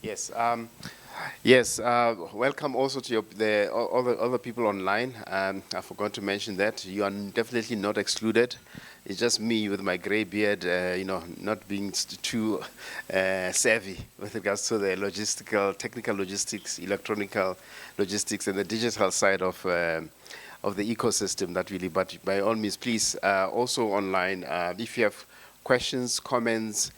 Yes. Yes. Welcome also to all the other people online. I forgot to mention that you are definitely not excluded. It's just me with my gray beard, not being too savvy with regards to the technical logistics, electronical logistics, and the digital side of the ecosystem. That really, but by all means, please also online if you have questions, comments,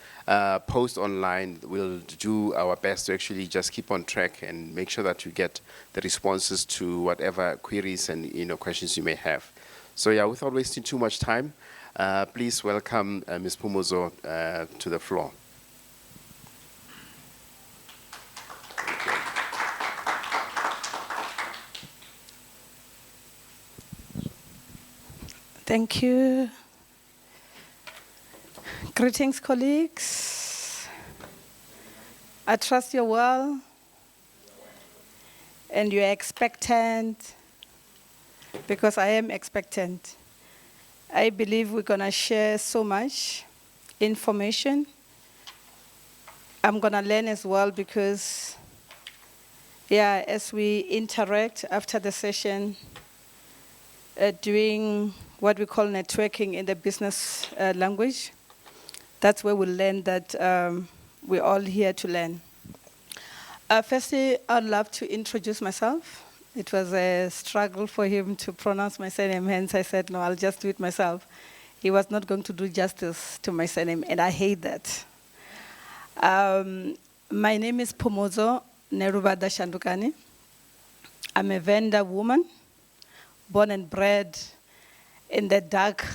post online. We'll do our best to actually just keep on track and make sure that you get the responses to whatever queries and questions you may have. So yeah, without wasting too much time, please welcome Ms. Phumudzo to the floor. Thank you. Greetings, colleagues. I trust you're well and you're expectant, because I am expectant. I believe we're going to share so much information. I'm going to learn as well, because, yeah, as we interact after the session, doing what we call networking in the business language, that's where we'll learn that we're all here to learn. Firstly, I'd love to introduce myself. It was a struggle for him to pronounce my surname, hence I said, no, I'll just do it myself. He was not going to do justice to my surname, and I hate that. My name is Phumudzo Neluvhada. I'm a Venda woman, born and bred in the dark,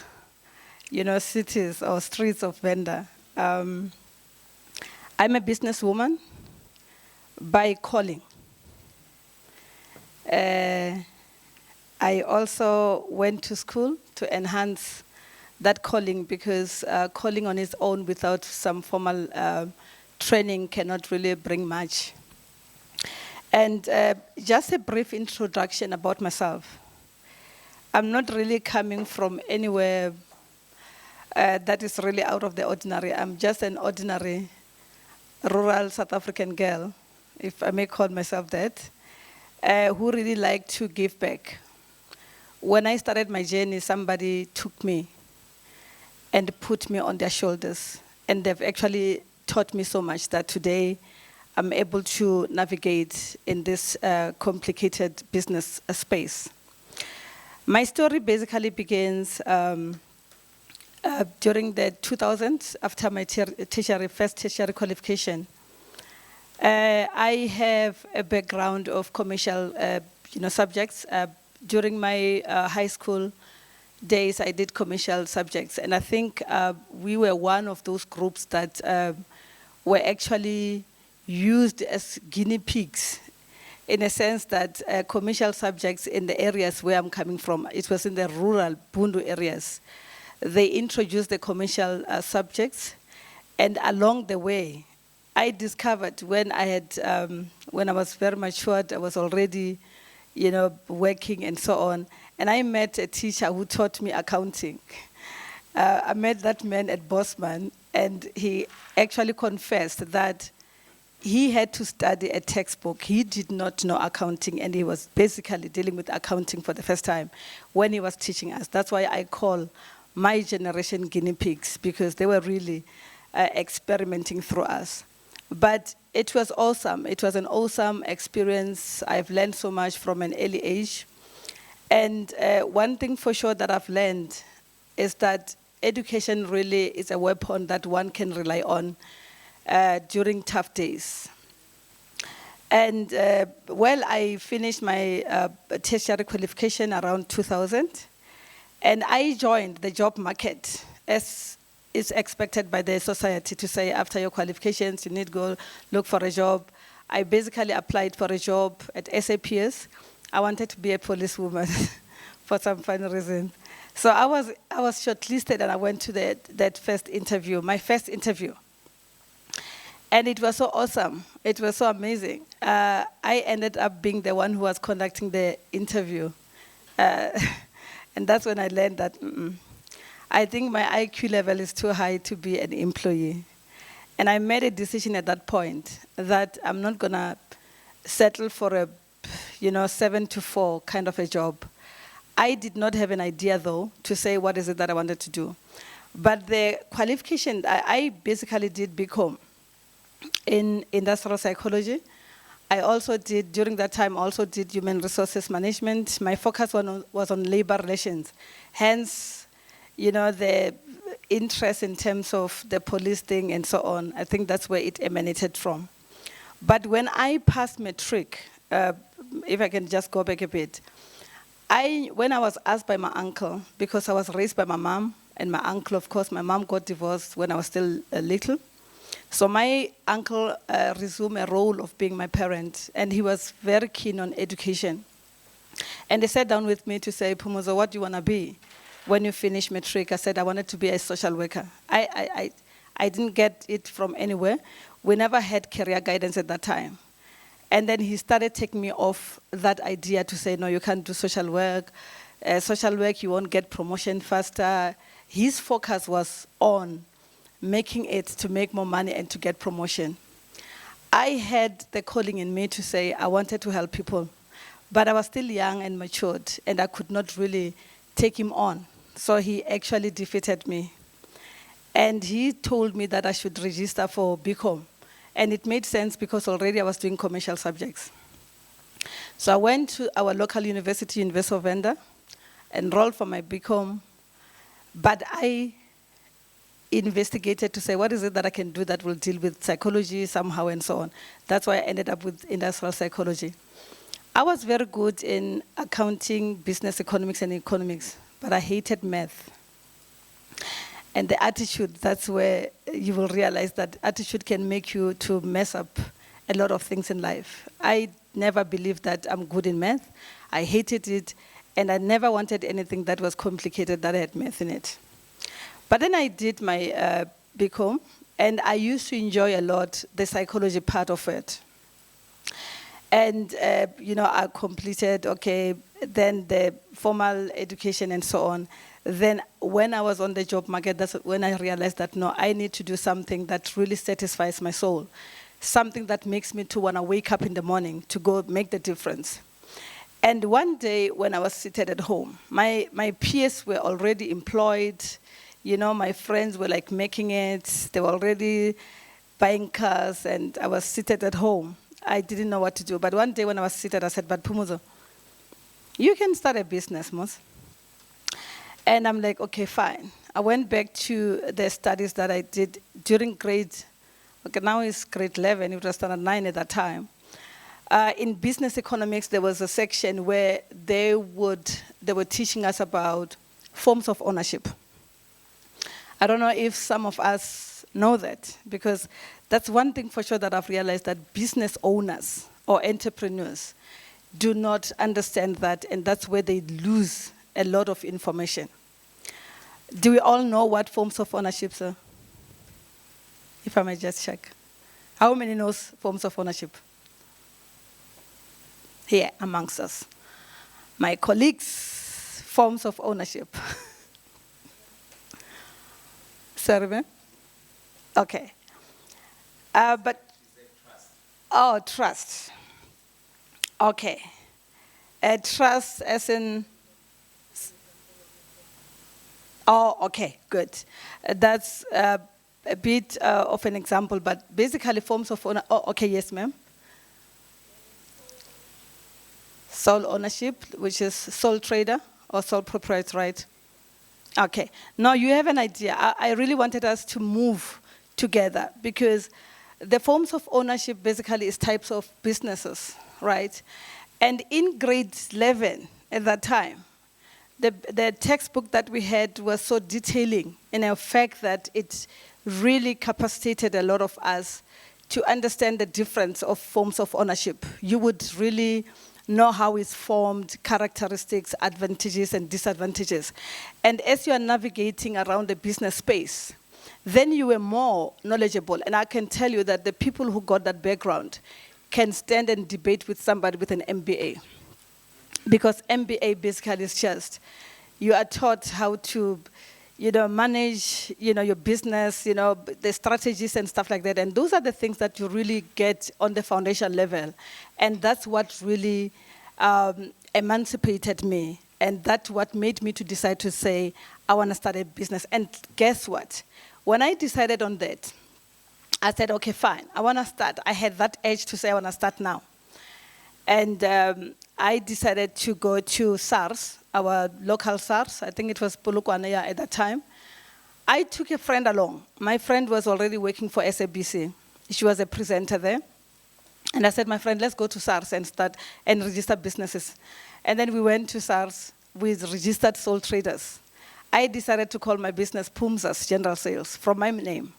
cities or streets of Venda. I'm a businesswoman by calling. I also went to school to enhance that calling, because calling on its own without some formal training cannot really bring much. And just a brief introduction about myself. I'm not really coming from anywhere that is really out of the ordinary. I'm just an ordinary rural South African girl, if I may call myself that, who really like to give back. When I started my journey, somebody took me and put me on their shoulders. And they've actually taught me so much that today I'm able to navigate in this complicated business space. My story basically begins during the 2000s, after my first tertiary qualification. I have a background of commercial subjects. During my high school days, I did commercial subjects, and I think we were one of those groups that were actually used as guinea pigs, in a sense that commercial subjects in the areas where I'm coming from, it was in the rural Bundu areas, they introduced the commercial subjects, and along the way, I discovered when I was very matured, I was already, working and so on, and I met a teacher who taught me accounting. I met that man at Bosman, and he actually confessed that he had to study a textbook. He did not know accounting, and he was basically dealing with accounting for the first time when he was teaching us. That's why I call my generation guinea pigs, because they were really experimenting through us. But it was awesome. It was an awesome experience. I've learned so much from an early age. And one thing for sure that I've learned is that education really is a weapon that one can rely on during tough days. And I finished my tertiary qualification around 2000, and I joined the job market as is expected by the society to say, after your qualifications, you need to go look for a job. I basically applied for a job at SAPS. I wanted to be a policewoman for some funny reason. So I was shortlisted, and I went to that first interview, my first interview. And it was so awesome. It was so amazing. I ended up being the one who was conducting the interview. And that's when I learned that I think my IQ level is too high to be an employee. And I made a decision at that point that I'm not gonna settle for a, 7 to 4 kind of a job. I did not have an idea though to say what is it that I wanted to do. But the qualification, I basically did BCom in industrial psychology. I also did, during that time, also did human resources management. My focus was on labor relations. Hence, the interest in terms of the police thing and so on. I think that's where it emanated from. But when I passed matric, if I can just go back a bit, when I was asked by my uncle, because I was raised by my mom and my uncle, of course, my mom got divorced when I was still little. So my uncle resumed a role of being my parent, and he was very keen on education. And they sat down with me to say, Phumudzo, what do you want to be when you finish matric? I said, I wanted to be a social worker. I didn't get it from anywhere. We never had career guidance at that time. And then he started taking me off that idea to say, no, you can't do social work. Social work, you won't get promotion faster. His focus was on making it to make more money and to get promotion. I had the calling in me to say I wanted to help people, but I was still young and matured, and I could not really take him on. So he actually defeated me. And he told me that I should register for BCom. And it made sense because already I was doing commercial subjects. So I went to our local university, University of Venda, enrolled for my BCom, but I investigated to say, what is it that I can do that will deal with psychology somehow and so on. That's why I ended up with industrial psychology. I was very good in accounting, business economics, and economics, but I hated math. And the attitude, that's where you will realize that attitude can make you to mess up a lot of things in life. I never believed that I'm good in math. I hated it, and I never wanted anything that was complicated that had math in it. But then I did my BCom, and I used to enjoy a lot the psychology part of it. And, I completed, then the formal education and so on. Then when I was on the job market, that's when I realized that, no, I need to do something that really satisfies my soul, something that makes me to want to wake up in the morning to go make the difference. And one day when I was seated at home, my peers were already employed. My friends were like making it. They were already buying cars, and I was seated at home. I didn't know what to do. But one day when I was seated, I said, but Phumudzo, you can start a business, Mos. And I'm like, okay, fine. I went back to the studies that I did during now it's grade 11, it was standard 9 at that time. In business economics, there was a section where they were teaching us about forms of ownership. I don't know if some of us know that, because that's one thing for sure that I've realized, that business owners or entrepreneurs do not understand that, and that's where they lose a lot of information. Do we all know what forms of ownership are? If I may just check. How many knows forms of ownership? Here amongst us. My colleagues, forms of ownership. Sorry, okay. But, trust. Okay. Trust as in, okay, good. That's a bit of an example, but basically forms of ownership. Okay, yes, ma'am. Sole ownership, which is sole trader or sole proprietor, right? Okay. Now you have an idea. I really wanted us to move together, because the forms of ownership basically is types of businesses, right? And in grade 11 at that time, the textbook that we had was so detailing in the fact that it really capacitated a lot of us to understand the difference of forms of ownership. You would really know how it's formed, characteristics, advantages, and disadvantages. And as you are navigating around the business space, then you were more knowledgeable. And I can tell you that the people who got that background can stand and debate with somebody with an MBA. Because MBA basically is just, you are taught how to, manage, your business, the strategies and stuff like that. And those are the things that you really get on the foundation level. And that's what really emancipated me. And that's what made me to decide to say, I want to start a business. And guess what? When I decided on that, I said, okay, fine, I want to start. I had that edge to say I want to start now. And I decided to go to SARS, our local SARS. I think it was Polokwane at that time. I took a friend along. My friend was already working for SABC. She was a presenter there. And I said, my friend, let's go to SARS and start and register businesses. And then we went to SARS with registered sole traders. I decided to call my business Phumudzo General Sales from my name.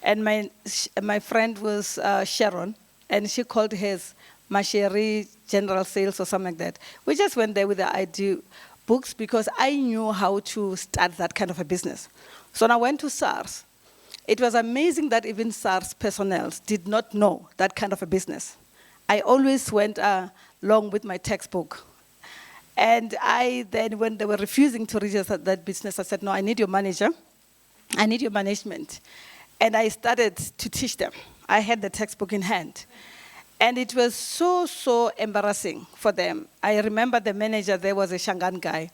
And my friend was Sharon, and she called hers Masheri General Sales or something like that. We just went there with the ID books because I knew how to start that kind of a business. So when I went to SARS, it was amazing that even SARS personnel did not know that kind of a business. I always went along with my textbook. And then, when they were refusing to register that business, I said, no, I need your manager. I need your management. And I started to teach them. I had the textbook in hand. And it was so embarrassing for them. I remember the manager there was a Shangan guy.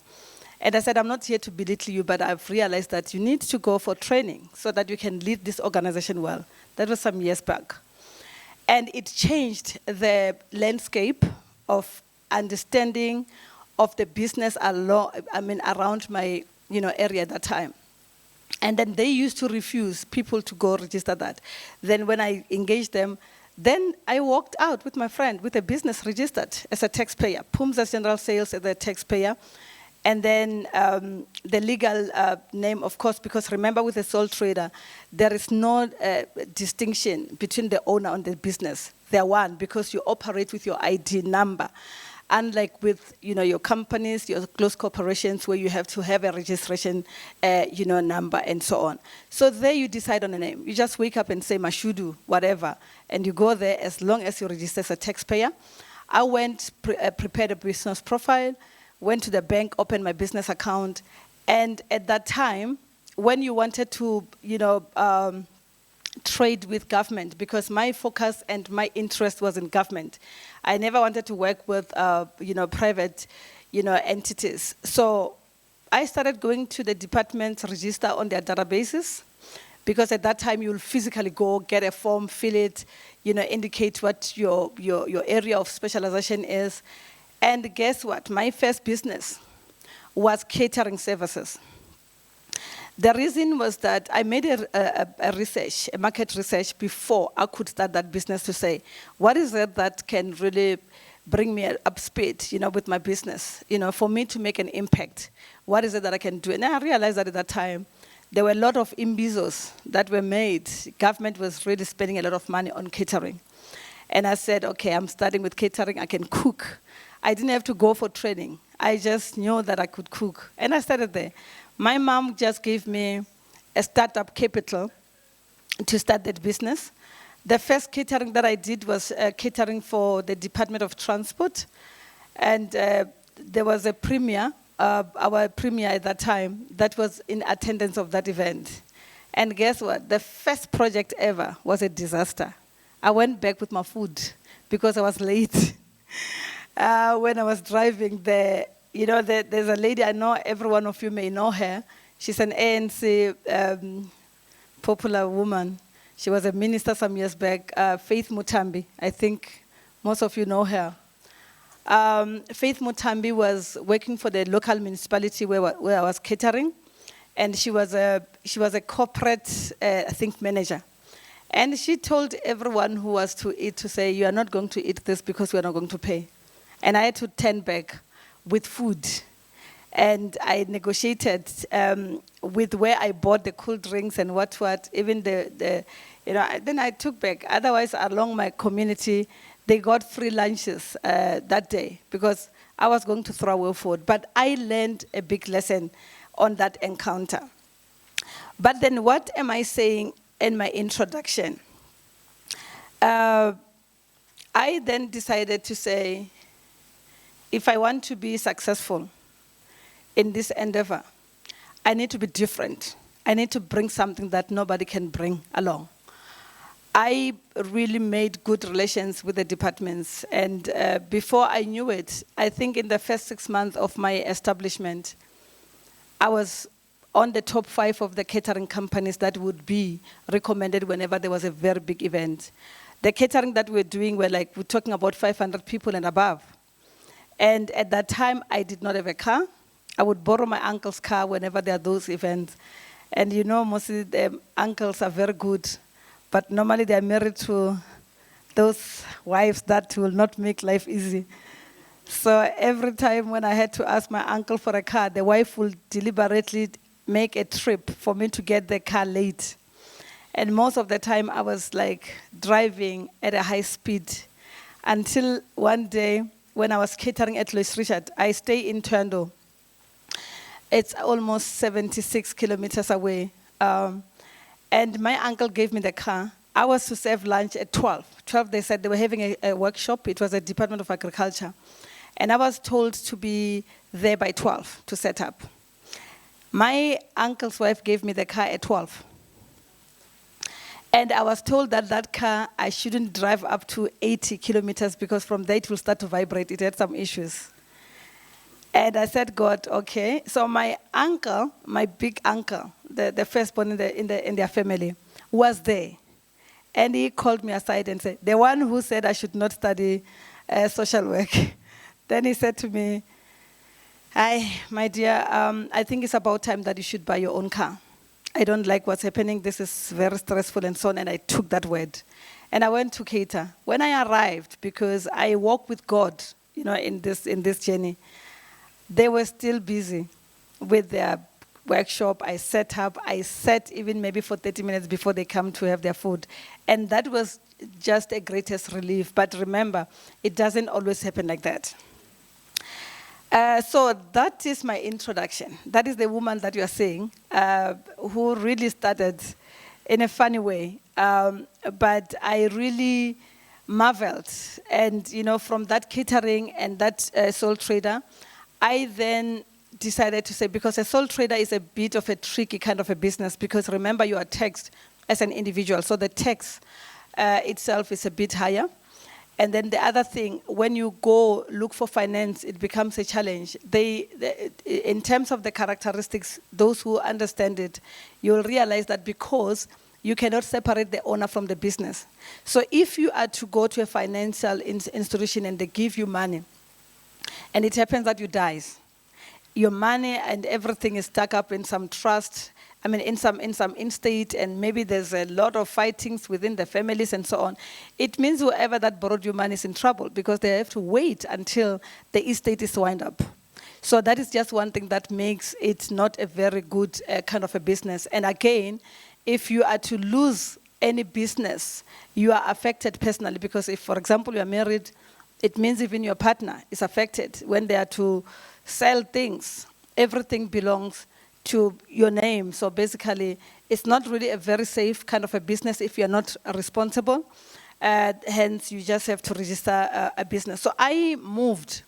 And I said, I'm not here to belittle you, but I've realized that you need to go for training so that you can lead this organization well. That was some years back. And it changed the landscape of understanding of the business around my area at that time. And then they used to refuse people to go register that. Then when I engaged them, then I walked out with my friend with a business registered as a taxpayer, Phumudzo General Sales as a taxpayer. And then the legal name, of course, because remember with a sole trader, there is no distinction between the owner and the business. They're one because you operate with your ID number. Unlike with your companies, your close corporations, where you have to have a registration number and so on. So there you decide on a name. You just wake up and say Mashudu, whatever, and you go there as long as you register as a taxpayer. I went, prepared a business profile, went to the bank, opened my business account, and at that time, when you wanted to, trade with government, because my focus and my interest was in government. I never wanted to work with, private, entities. So I started going to the department, register on their databases, because at that time you'll physically go, get a form, fill it, indicate what your area of specialization is. And guess what? My first business was catering services. The reason was that I made a market research before I could start that business to say, what is it that can really bring me up speed, with my business, for me to make an impact? What is it that I can do? And I realized that at that time, there were a lot of imbizos that were made. Government was really spending a lot of money on catering. And I said, okay, I'm starting with catering, I can cook. I didn't have to go for training. I just knew that I could cook. And I started there. My mom just gave me a startup capital to start that business. The first catering that I did was catering for the Department of Transport. And there was a premier, our premier at that time, that was in attendance of that event. And guess what? The first project ever was a disaster. I went back with my food because I was late. When I was driving there, there's a lady I know, every one of you may know her. She's an ANC popular woman. She was a minister some years back, Faith Mutambi. I think most of you know her. Faith Mutambi was working for the local municipality where I was catering, and she was a corporate, I think, manager. And she told everyone who was to eat to say, you are not going to eat this because we are not going to pay. And I had to turn back with food. And I negotiated with where I bought the cool drinks and what, even then I took back. Otherwise, along my community, they got free lunches that day because I was going to throw away food. But I learned a big lesson on that encounter. But then what am I saying in my introduction? I then decided to say, if I want to be successful in this endeavor, I need to be different. I need to bring something that nobody can bring along. I really made good relations with the departments, and before I knew it, I think in the first 6 months of my establishment, I was on the top 5 of the catering companies that would be recommended whenever there was a very big event. The catering that we're doing, we're talking about 500 people and above. And at that time, I did not have a car. I would borrow my uncle's car whenever there are those events. And you know, mostly the uncles are very good, but normally they are married to those wives that will not make life easy. So every time when I had to ask my uncle for a car, the wife will deliberately make a trip for me to get the car late. And most of the time I was like driving at a high speed until one day when I was catering at Louis Richard. I stay in Tondo. It's almost 76 kilometers away. And my uncle gave me the car. I was to serve lunch at 12. 12, they said they were having a workshop. It was a Department of Agriculture. And I was told to be there by 12 to set up. My uncle's wife gave me the car at 12. And I was told that that car, I shouldn't drive up to 80 kilometers because from there it will start to vibrate. It had some issues. And I said, God, okay. So my uncle, my big uncle, the firstborn in their family, was there. And he called me aside and said, the one who said I should not study social work. Then he said to me, hi, my dear, I think it's about time that you should buy your own car. I don't like what's happening. This is very stressful and so on. And I took that word. And I went to cater. When I arrived, because I walk with God, you know, in this journey, they were still busy with their workshop. I set up. I sat even maybe for 30 minutes before they come to have their food. And that was just a greatest relief. But remember, it doesn't always happen like that. So that is my introduction. That is the woman that you are seeing, who really started in a funny way. But I really marveled. And, you know, from that catering and that sole trader, I then decided to say, because a sole trader is a bit of a tricky kind of a business, because remember, you are taxed as an individual. So the tax itself is a bit higher. And then the other thing, when you go look for finance, it becomes a challenge. In terms of the characteristics, those who understand it, you'll realize that because you cannot separate the owner from the business. So if you are to go to a financial institution and they give you money, and it happens that you die, your money and everything is stuck up in some trust, I mean, in some estate, and maybe there's a lot of fightings within the families and so on. It means whoever that borrowed your money is in trouble because they have to wait until the estate is wound up. So that is just one thing that makes it not a very good kind of a business. And again, if you are to lose any business, you are affected personally, because if, for example, you are married, it means even your partner is affected. When they are to sell things, everything belongs to your name. So basically, it's not really a very safe kind of a business if you're not responsible. Hence, you just have to register a business. So I moved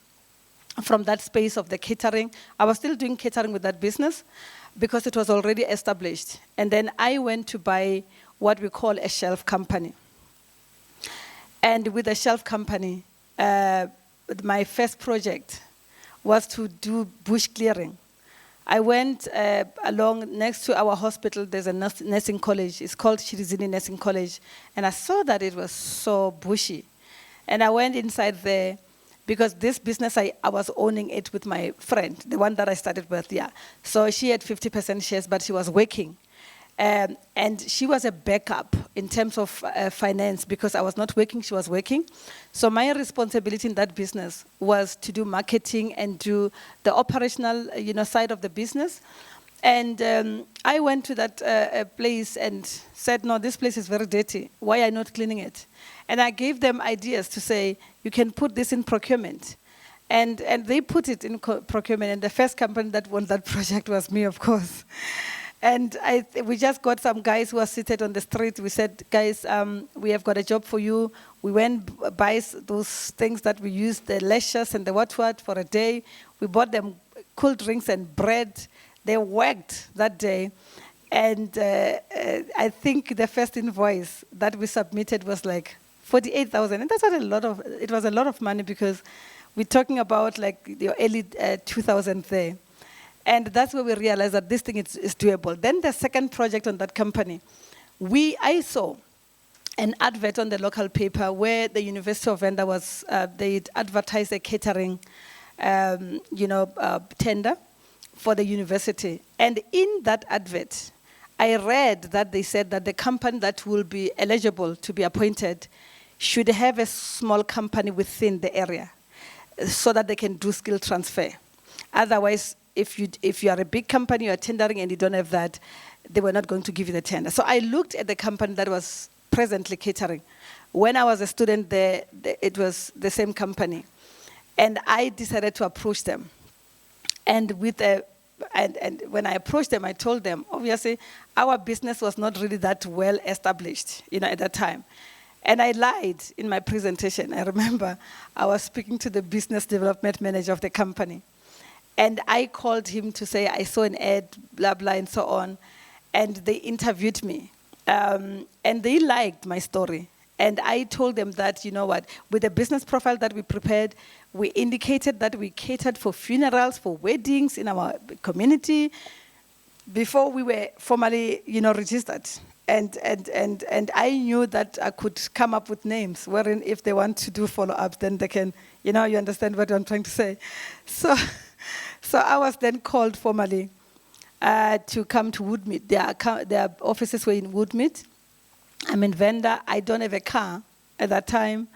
from that space of the catering. I was still doing catering with that business because it was already established. And then I went to buy what we call a shelf company. And with a shelf company, my first project was to do bush clearing. I went along next to our hospital. There's a nursing college. It's called Shirizini Nursing College. And I saw that it was so bushy. And I went inside there because this business, I was owning it with my friend, the one that I started with, yeah. So she had 50% shares, but she was working. And she was a backup in terms of finance because I was not working, she was working. So my responsibility in that business was to do marketing and do the operational, side of the business. And I went to that place and said, no, this place is very dirty. Why are you not cleaning it? And I gave them ideas to say, you can put this in procurement. And they put it in procurement. And the first company that won that project was me, of course. And we just got some guys who are seated on the street. We said, guys, we have got a job for you. We went buy those things that we use, the lashes and the what for a day. We bought them cool drinks and bread. They worked that day. And I think the first invoice that we submitted was like 48,000. And that's not a lot of, it was a lot of money because we're talking about like the early 2000 there. And that's where we realized that this thing is doable. Then the second project on that company, I saw an advert on the local paper where the University of Venda was, they advertised a catering, tender for the university. And in that advert, I read that they said that the company that will be eligible to be appointed should have a small company within the area so that they can do skill transfer. Otherwise, if you are a big company, you are tendering and you don't have that, they were not going to give you the tender. So I looked at the company that was presently catering. When I was a student there, it was the same company. And I decided to approach them. And when I approached them, I told them, obviously, our business was not really that well established, at that time. And I lied in my presentation. I remember I was speaking to the business development manager of the company. And I called him to say, I saw an ad, blah, blah, and so on. And they interviewed me. And they liked my story. And I told them that, with the business profile that we prepared, we indicated that we catered for funerals, for weddings in our community before we were formally, registered. And I knew that I could come up with names, wherein if they want to do follow-ups, then they can, you understand what I'm trying to say. So I was then called formally to come to Woodmead. Their offices were in Woodmead. I'm in Venda. I don't have a car at that time.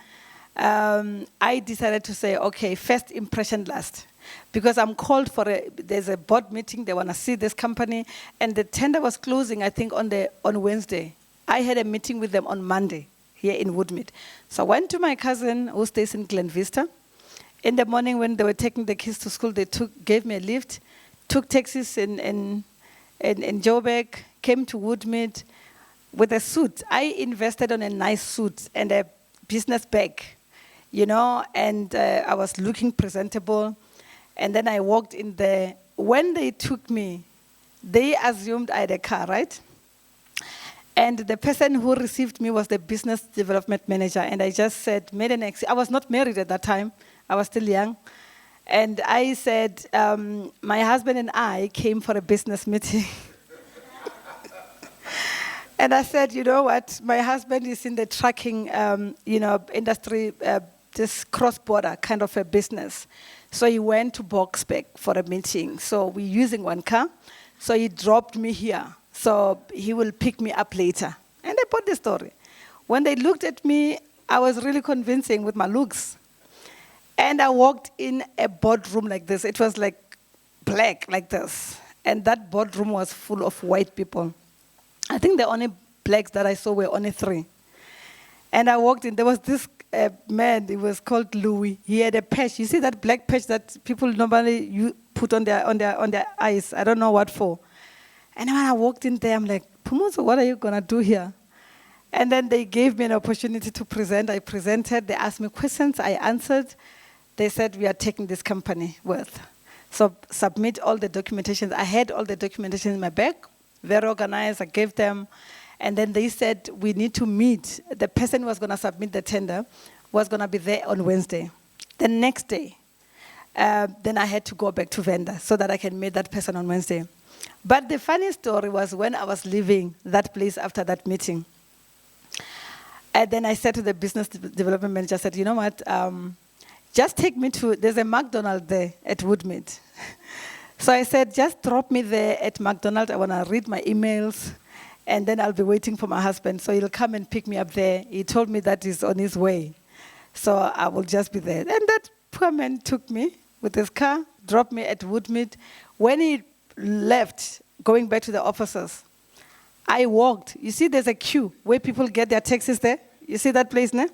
I decided to say, okay, first impression last. Because I'm called there's a board meeting, they want to see this company, and the tender was closing, I think, on Wednesday. I had a meeting with them on Monday here in Woodmead. So I went to my cousin who stays in Glen Vista. In the morning when they were taking the kids to school, they gave me a lift, took taxis in Joburg, came to Woodmead with a suit. I invested on a nice suit and a business bag, and I was looking presentable. And then I walked in there. When they took me, they assumed I had a car, right? And the person who received me was the business development manager. And I just said, I was not married at that time. I was still young. And I said, my husband and I came for a business meeting. And I said, you know what? My husband is in the trucking, industry, this cross-border kind of a business. So he went to Boksburg for a meeting. So we're using one car. So he dropped me here. So he will pick me up later. And I put the story. When they looked at me, I was really convincing with my looks. And I walked in a boardroom like this. It was like black like this. And that boardroom was full of white people. I think the only blacks that I saw were only 3. And I walked in. There was this man, he was called Louis. He had a patch. You see that black patch that people normally put on their eyes? I don't know what for. And when I walked in there, I'm like, Phumudzo, what are you going to do here? And then they gave me an opportunity to present. I presented. They asked me questions. I answered. They said, we are taking this company worth. So submit all the documentation. I had all the documentation in my bag, very organized. I gave them. And then they said, we need to meet. The person who was going to submit the tender was going to be there on Wednesday. The next day, then I had to go back to Venda so that I can meet that person on Wednesday. But the funny story was when I was leaving that place after that meeting. And then I said to the business development manager, I said, you know what, just take me there's a McDonald's there at Woodmead. So I said, just drop me there at McDonald's. I want to read my emails. And then I'll be waiting for my husband. So he'll come and pick me up there. He told me that he's on his way. So I will just be there. And that poor man took me with his car, dropped me at Woodmead. When he left, going back to the offices, I walked. You see there's a queue where people get their taxis there? You see that place, ne?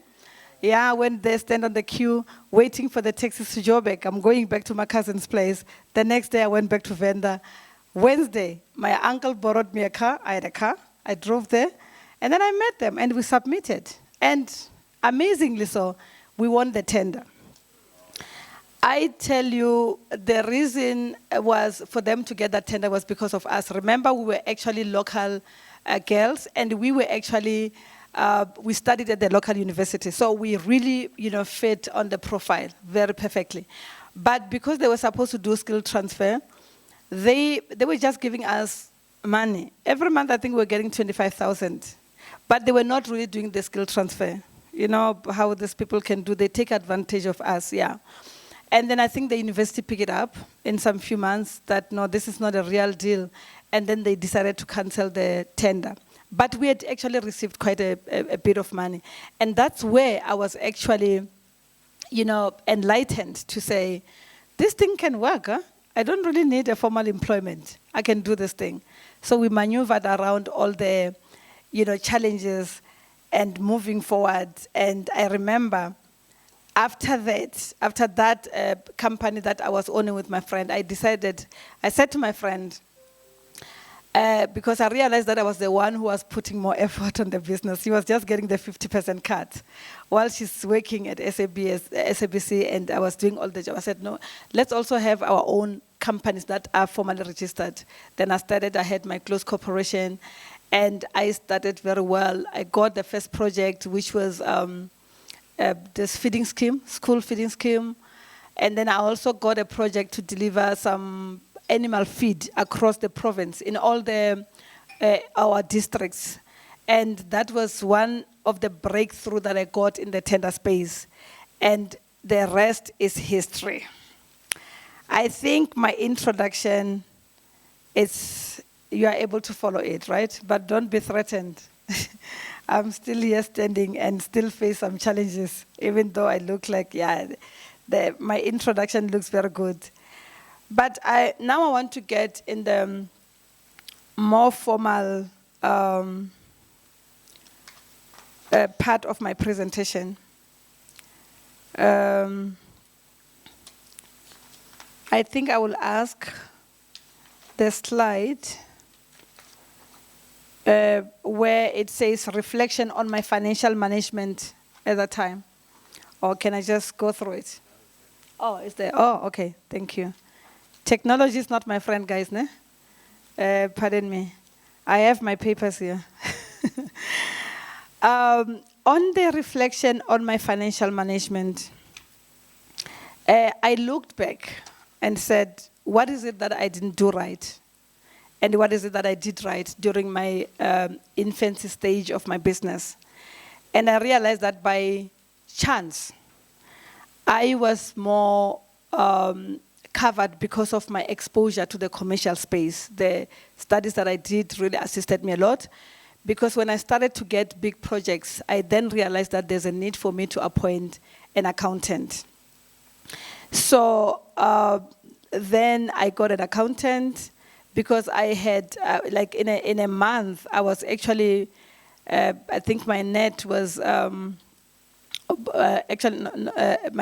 Yeah, when they stand on the queue, waiting for the taxis to Joburg. I'm going back to my cousin's place. The next day I went back to Venda. Wednesday, my uncle borrowed me a car. I had a car. I drove there. And then I met them, and we submitted. And amazingly so, we won the tender. I tell you, the reason was for them to get that tender was because of us. Remember, we were actually local girls, and we were actually, we studied at the local university. So we really, fit on the profile very perfectly. But because they were supposed to do skill transfer, they were just giving us money. Every month, I think we were getting 25,000. But they were not really doing the skill transfer. You know how these people can do, they take advantage of us, yeah. And then I think the university picked it up in some few months that, no, this is not a real deal. And then they decided to cancel the tender. But we had actually received quite a bit of money. And that's where I was actually, enlightened to say, this thing can work, huh? I don't really need a formal employment. I can do this thing. So we maneuvered around all the, challenges and moving forward. And I remember after that company that I was owning with my friend, I said to my friend, because I realized that I was the one who was putting more effort on the business. He was just getting the 50% cut while she's working at SABC, and I was doing all the job. I said, no, let's also have our own companies that are formally registered. Then I had my close corporation, and I started very well. I got the first project, which was this feeding scheme, school feeding scheme. And then I also got a project to deliver some animal feed across the province in all our districts. And that was one of the breakthrough that I got in the tender space. And the rest is history. I think my introduction you are able to follow it, right? But don't be threatened. I'm still here standing and still face some challenges, even though I look like, my introduction looks very good. But now I want to get in the more formal part of my presentation. I think I will ask the slide where it says reflection on my financial management at that time. Or can I just go through it? Oh, it's there. Oh, okay. Thank you. Technology is not my friend, guys. Ne? Pardon me. I have my papers here. On the reflection on my financial management, I looked back and said, what is it that I didn't do right? And what is it that I did right during my infancy stage of my business? And I realized that by chance, I was more covered because of my exposure to the commercial space. The studies that I did really assisted me a lot, because when I started to get big projects, I then realized that there's a need for me to appoint an accountant. So then I got an accountant, because I had, in a month, I was actually, I think my net was, my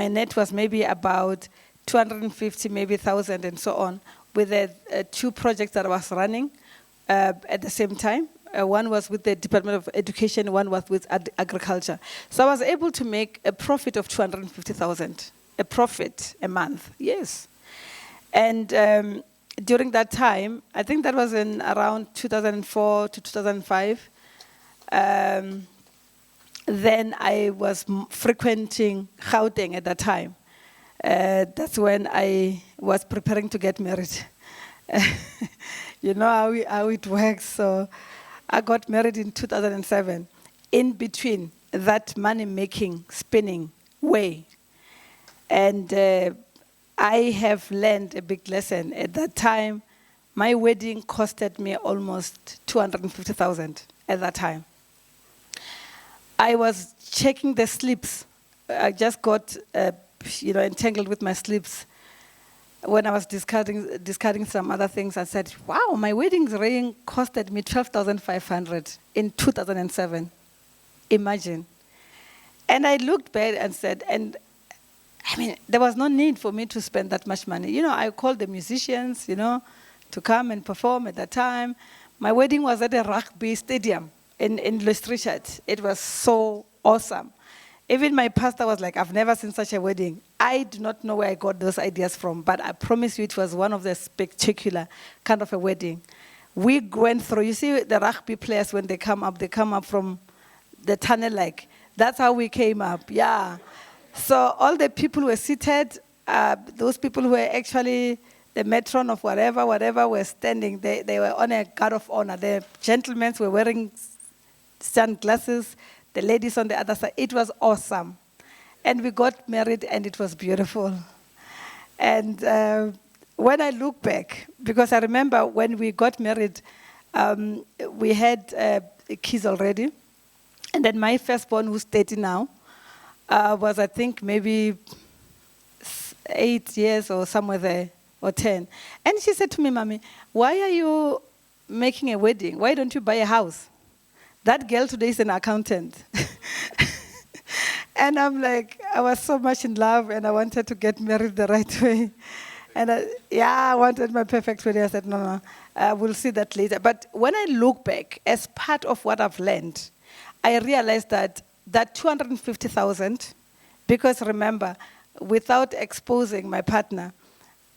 net was maybe about 250, maybe 1,000 and so on, with the two projects that I was running at the same time. One was with the Department of Education, one was with agriculture. So I was able to make a profit of 250,000, a profit a month, yes. And during that time, I think that was in around 2004 to 2005, then I was frequenting Gauteng at that time. That's when I was preparing to get married. You know how it works. So I got married in 2007. In between that money-making, spinning way. And I have learned a big lesson. At that time, my wedding costed me almost 250,000 at that time. I was checking the slips. I just got entangled with my slips. When I was discarding some other things, I said, wow, my wedding ring costed me 12,500 in 2007. Imagine. And I looked back and said, there was no need for me to spend that much money. I called the musicians, to come and perform at that time. My wedding was at a rugby stadium in Louis Richard. It was so awesome. Even my pastor was like, I've never seen such a wedding. I do not know where I got those ideas from, but I promise you it was one of the spectacular kind of a wedding. We went through, you see the rugby players when they come up from the tunnel like, that's how we came up, yeah. So all the people were seated, those people who were actually the matron of whatever were standing, they were on a guard of honor. The gentlemen were wearing sunglasses, the ladies on the other side. It was awesome. And we got married and it was beautiful. And when I look back, because I remember when we got married, we had kids already. And then my firstborn, who's 30 now, was I think maybe 8 years or somewhere there, or 10. And she said to me, Mommy, why are you making a wedding? Why don't you buy a house? That girl today is an accountant. And I'm like, I was so much in love and I wanted to get married the right way. And I wanted my perfect wedding. I said, no, we'll see that later. But when I look back, as part of what I've learned, I realized that 250,000, because remember, without exposing my partner,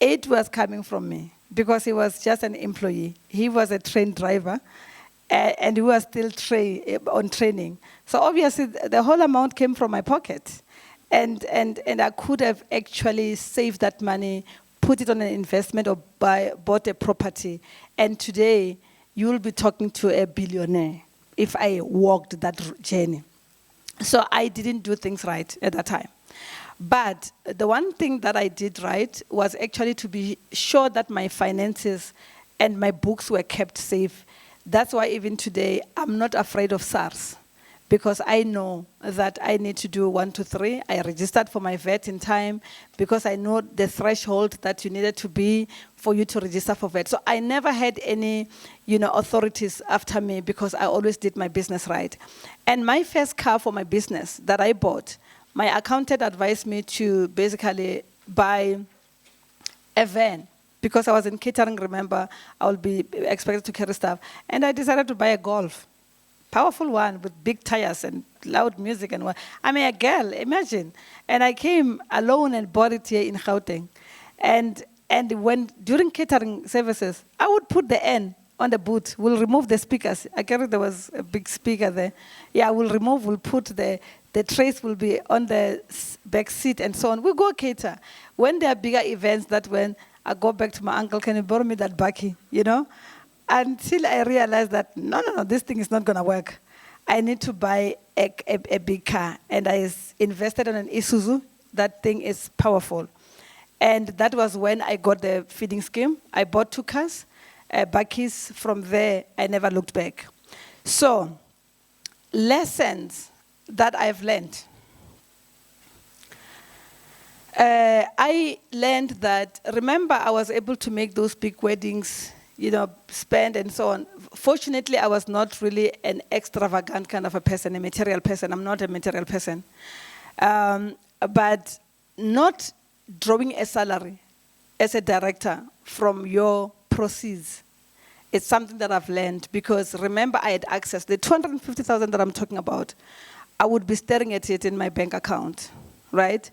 it was coming from me because he was just an employee. He was a trained driver. And we were still on training. So obviously, the whole amount came from my pocket. And I could have actually saved that money, put it on an investment, or bought a property. And today, you will be talking to a billionaire if I walked that journey. So I didn't do things right at that time. But the one thing that I did right was actually to be sure that my finances and my books were kept safe. That's why even today, I'm not afraid of SARS, because I know that I need to do 1, 2, 3. I registered for my vet in time because I know the threshold that you needed to be for you to register for vet. So I never had any, authorities after me because I always did my business right. And my first car for my business that I bought, my accountant advised me to basically buy a van. Because I was in catering, remember, I will be expected to carry stuff. And I decided to buy a Golf. Powerful one with big tires and loud music and what. I mean, a girl, imagine. And I came alone and bought it here in Gauteng. And when, during catering services, I would put the N on the boot. We'll remove the speakers. I carried there was a big speaker there. Yeah, we'll put the trays will be on the back seat and so on. We'll go cater. When there are bigger events that when I go back to my uncle, can you borrow me that bakkie, Until I realized that, no, this thing is not going to work. I need to buy a big car. And I invested in an Isuzu. That thing is powerful. And that was when I got the feeding scheme. I bought 2 cars, bakkies. From there, I never looked back. So, lessons that I've learned. I learned that, remember, I was able to make those big weddings, spend and so on. Fortunately, I was not really an extravagant kind of a person, a material person. I'm not a material person. But not drawing a salary as a director from your proceeds. It's something that I've learned because, remember, I had access. The 250,000 that I'm talking about, I would be staring at it in my bank account, right?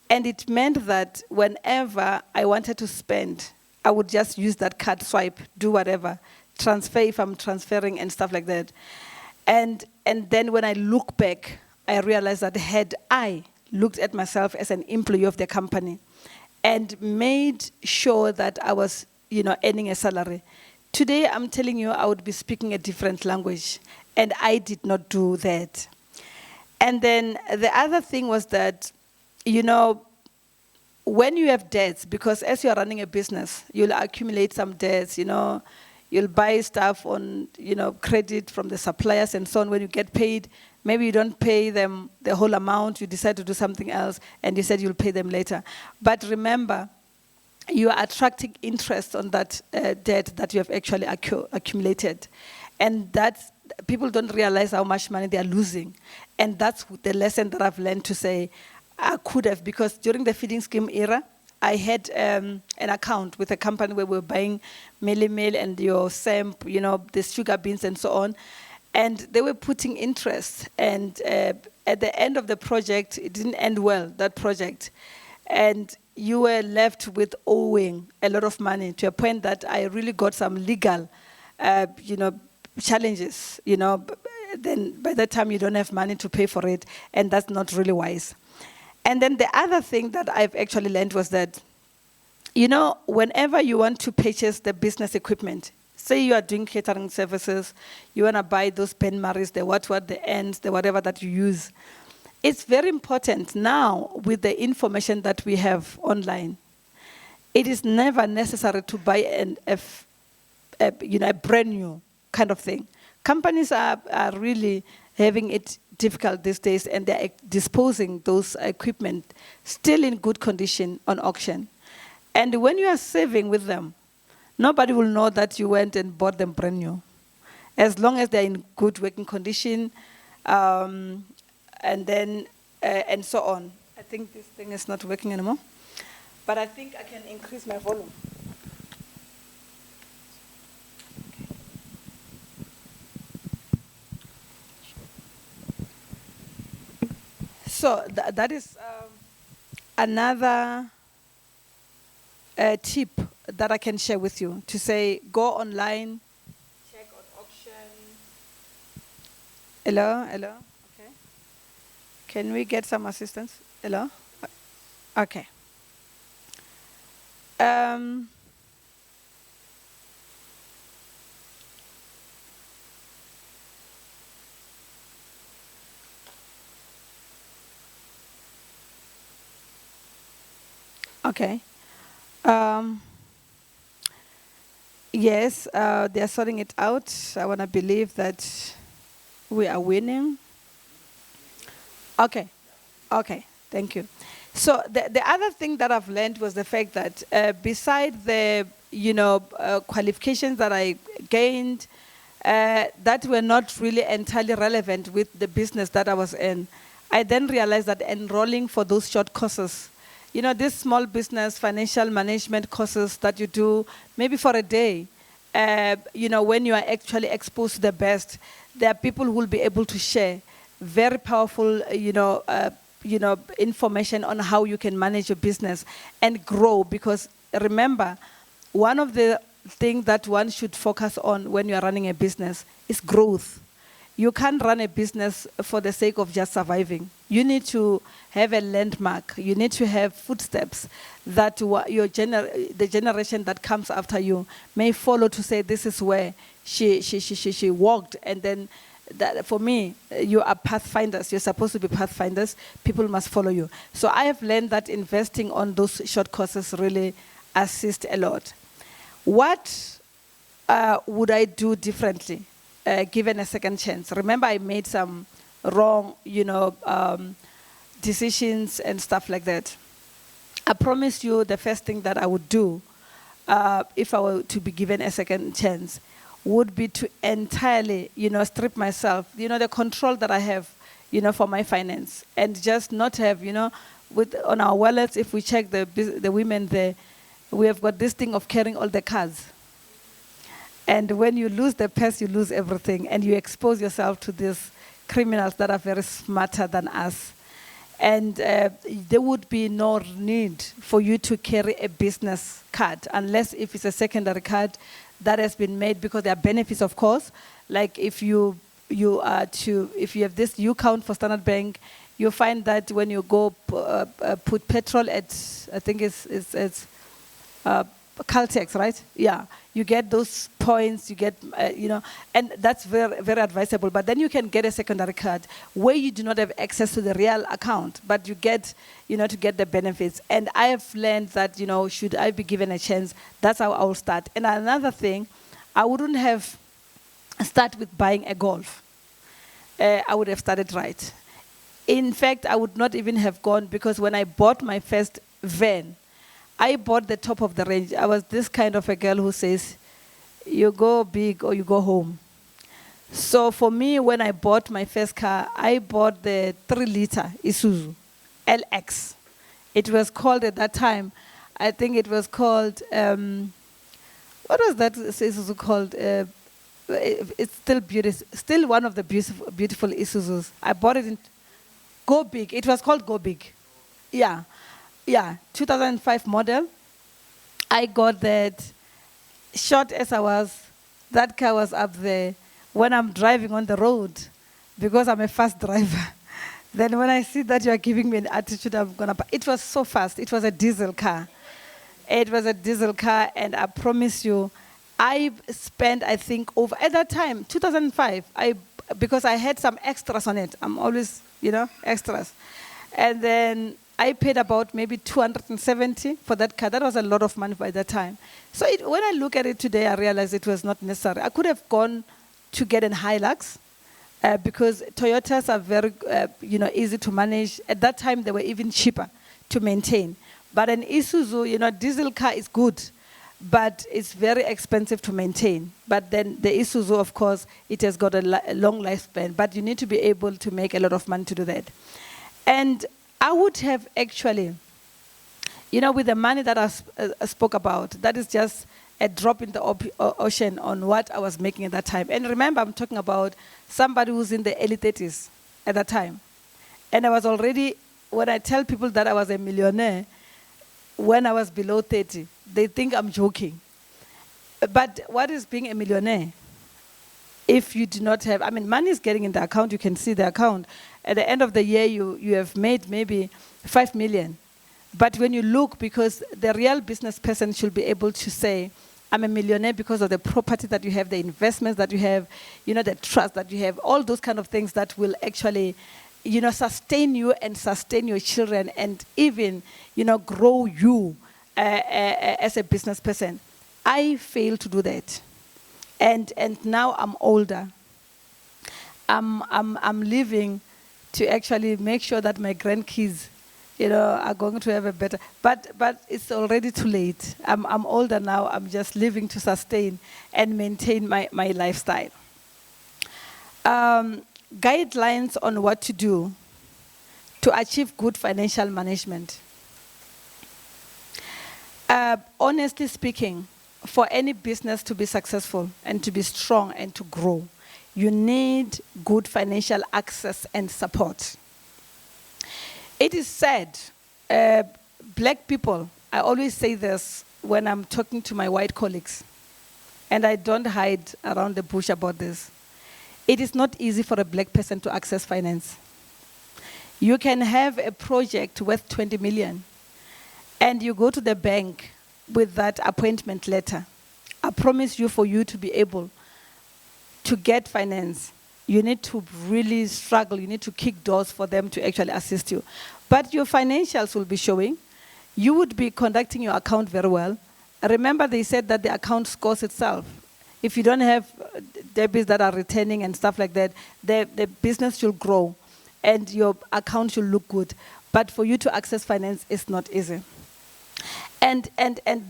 And it meant that whenever I wanted to spend, I would just use that card, swipe, do whatever, transfer if I'm transferring and stuff like that. And then when I look back, I realized that had I looked at myself as an employee of the company and made sure that I was, earning a salary, today I'm telling you I would be speaking a different language. And I did not do that. And then the other thing was that, when you have debts, because as you're running a business, you'll accumulate some debts, you'll buy stuff on, credit from the suppliers and so on. When you get paid, maybe you don't pay them the whole amount, you decide to do something else, and you said you'll pay them later. But remember, you are attracting interest on that debt that you have actually accumulated. And that's, people don't realize how much money they are losing. And that's the lesson that I've learned to say, I could have, because during the feeding scheme era, I had an account with a company where we were buying meal and your SAMP, the sugar beans and so on. And they were putting interest. And at the end of the project, it didn't end well, that project. And you were left with owing a lot of money to a point that I really got some legal, challenges, then by that time you don't have money to pay for it, and that's not really wise. And then the other thing that I've actually learned was that, whenever you want to purchase the business equipment, say you are doing catering services, you want to buy those pen maris, the what, the ends, the whatever that you use. It's very important now with the information that we have online. It is never necessary to buy a brand new kind of thing. Companies are really having it difficult these days, and they're disposing those equipment still in good condition on auction. And when you are saving with them, nobody will know that you went and bought them brand new, as long as they're in good working condition, and so on. I think this thing is not working anymore, but I think I can increase my volume. So that is another tip that I can share with you, to say, go online, check on auction. Hello? Okay. Can we get some assistance? Hello? Okay. Okay. Yes, they are sorting it out. I want to believe that we are winning. Okay. Thank you. So the other thing that I've learned was the fact that beside the qualifications that I gained, that were not really entirely relevant with the business that I was in, I then realized that enrolling for those short courses, these small business financial management courses that you do maybe for a day, when you are actually exposed to the best, there are people who will be able to share very powerful, information on how you can manage your business and grow. Because remember, one of the things that one should focus on when you are running a business is growth. You can't run a business for the sake of just surviving. You need to have a landmark. You need to have footsteps that the generation that comes after you may follow, to say, this is where she walked. And then that, for me, you are pathfinders. You're supposed to be pathfinders. People must follow you. So I have learned that investing on those short courses really assists a lot. What would I do differently? Given a second chance. Remember, I made some wrong, decisions and stuff like that. I promise you the first thing that I would do if I were to be given a second chance would be to entirely, strip myself, the control that I have, for my finance, and just not have, on our wallets, if we check the women there, we have got this thing of carrying all the cards. And when you lose the purse, you lose everything, and you expose yourself to these criminals that are very smarter than us. And there would be no need for you to carry a business card, unless if it's a secondary card that has been made, because there are benefits, of course. Like if you have this account for Standard Bank, you find that when you go put petrol at, I think it's Caltex, right? Yeah, you get those points, you get, and that's very, very advisable. But then you can get a secondary card where you do not have access to the real account, but you get, to get the benefits. And I have learned that, should I be given a chance, that's how I will start. And another thing, I wouldn't have started with buying a Golf. I would have started right. In fact, I would not even have gone, because when I bought my first van, I bought the top of the range. I was this kind of a girl who says, you go big or you go home. So for me, when I bought my first car, I bought the 3-liter Isuzu LX. It was called at that time, I think it was called, what was that Isuzu called? It's still beautiful, still one of the beautiful Isuzus. I bought it in Go Big. It was called Go Big. Yeah. Yeah. 2005 model. I got that. Short as I was, that car was up there. When I'm driving on the road, because I'm a fast driver, then when I see that you are giving me an attitude, I'm gonna. It was so fast. It was a diesel car. It was a diesel car, and I promise you, I spent, I think, over at that time, 2005. Because I had some extras on it. I'm always, extras, and then I paid about maybe 270 for that car. That was a lot of money by that time. So when I look at it today, I realize it was not necessary. I could have gone to get an Hilux because Toyotas are very, easy to manage. At that time, they were even cheaper to maintain. But an Isuzu, diesel car is good, but it's very expensive to maintain. But then the Isuzu, of course, it has got a long lifespan. But you need to be able to make a lot of money to do that. And I would have actually, with the money that I spoke about, that is just a drop in the ocean on what I was making at that time. And remember, I'm talking about somebody who's in the early 30s at that time. And I was already, when I tell people that I was a millionaire, when I was below 30, they think I'm joking. But what is being a millionaire? If you do not have, money is getting in the account, you can see the account. At the end of the year, you have made maybe 5 million. But when you look, because the real business person should be able to say, I'm a millionaire because of the property that you have, the investments that you have, the trust that you have, all those kind of things that will actually, sustain you and sustain your children and even, grow you as a business person. I failed to do that. And now I'm older. I'm living to actually make sure that my grandkids, are going to have a better. But it's already too late. I'm older now. I'm just living to sustain and maintain my lifestyle. Guidelines on what to do to achieve good financial management. Honestly speaking, for any business to be successful and to be strong and to grow, you need good financial access and support. It is said, black people, I always say this when I'm talking to my white colleagues, and I don't hide around the bush about this. It is not easy for a black person to access finance. You can have a project worth 20 million, and you go to the bank with that appointment letter. I promise you, for you to be able to get finance, you need to really struggle. You need to kick doors for them to actually assist you. But your financials will be showing. You would be conducting your account very well. Remember, they said that the account scores itself. If you don't have debits that are returning and stuff like that, the business should grow and your account should look good. But for you to access finance is not easy. And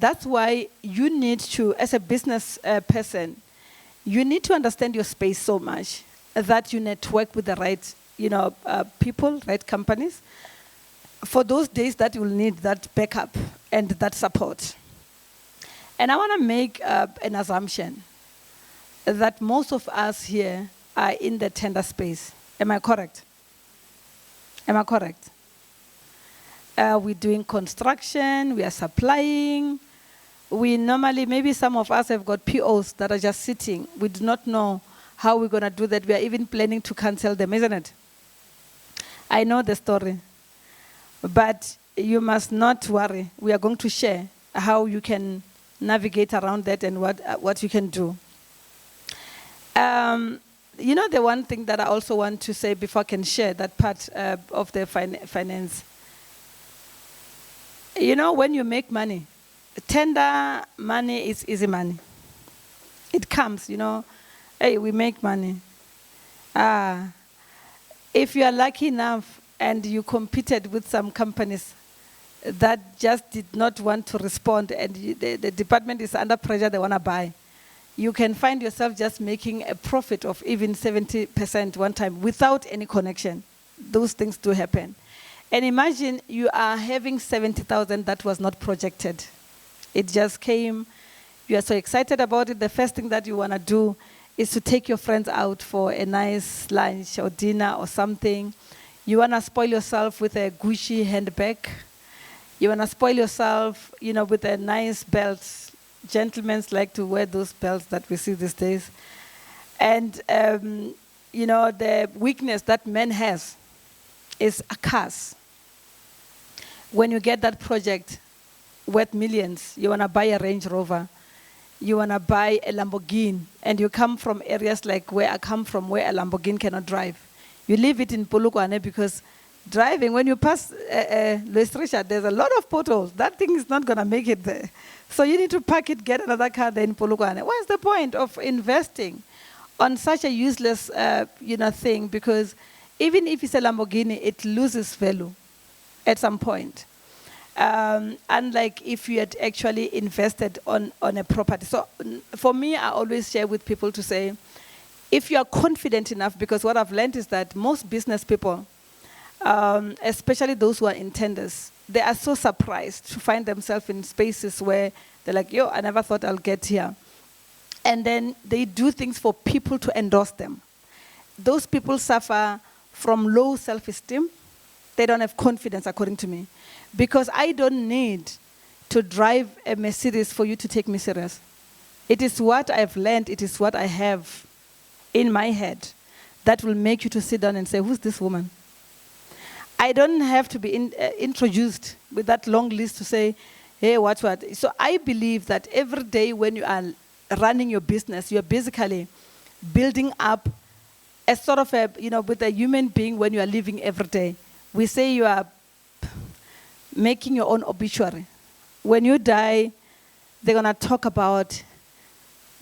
that's why you need to, as a business person, you need to understand your space so much that you network with the right, people, right companies, for those days that you will need that backup and that support. And I want to make an assumption that most of us here are in the tender space. Am I correct? Am I correct? We're doing construction, we are supplying. We normally, maybe some of us have got POs that are just sitting. We do not know how we're going to do that. We are even planning to cancel them, isn't it? I know the story. But you must not worry. We are going to share how you can navigate around that and what you can do. The one thing that I also want to say before I can share that part of the finance. When you make money, tender money is easy money. It comes, hey, we make money. If you are lucky enough and you competed with some companies that just did not want to respond and the department is under pressure, they want to buy, you can find yourself just making a profit of even 70% one time without any connection. Those things do happen. And imagine you are having 70,000 that was not projected. It just came. You are so excited about it. The first thing that you want to do is to take your friends out for a nice lunch or dinner or something. You want to spoil yourself with a Gucci handbag. You want to spoil yourself, with a nice belt. Gentlemen like to wear those belts that we see these days. And, the weakness that men has is a curse. When you get that project worth millions, you want to buy a Range Rover, you want to buy a Lamborghini, and you come from areas like where I come from, where a Lamborghini cannot drive. You leave it in Polokwane because driving, when you pass Louis Richard, there's a lot of potholes. That thing is not going to make it there. So you need to pack it, get another car there in Polokwane. What's the point of investing on such a useless thing? Because even if it's a Lamborghini, it loses value at some point. Unlike if you had actually invested on a property. So for me, I always share with people to say, if you are confident enough, because what I've learned is that most business people, especially those who are in tenders, they are so surprised to find themselves in spaces where they're like, yo, I never thought I'll get here. And then they do things for people to endorse them. Those people suffer from low self-esteem. They don't have confidence, according to me. Because I don't need to drive a Mercedes for you to take me serious. It is what I've learned, it is what I have in my head that will make you to sit down and say, who's this woman? I don't have to be introduced with that long list to say, hey, what? So I believe that every day when you are running your business, you're basically building up a sort of with a human being when you are living every day. We say you are making your own obituary. When you die, they're going to talk about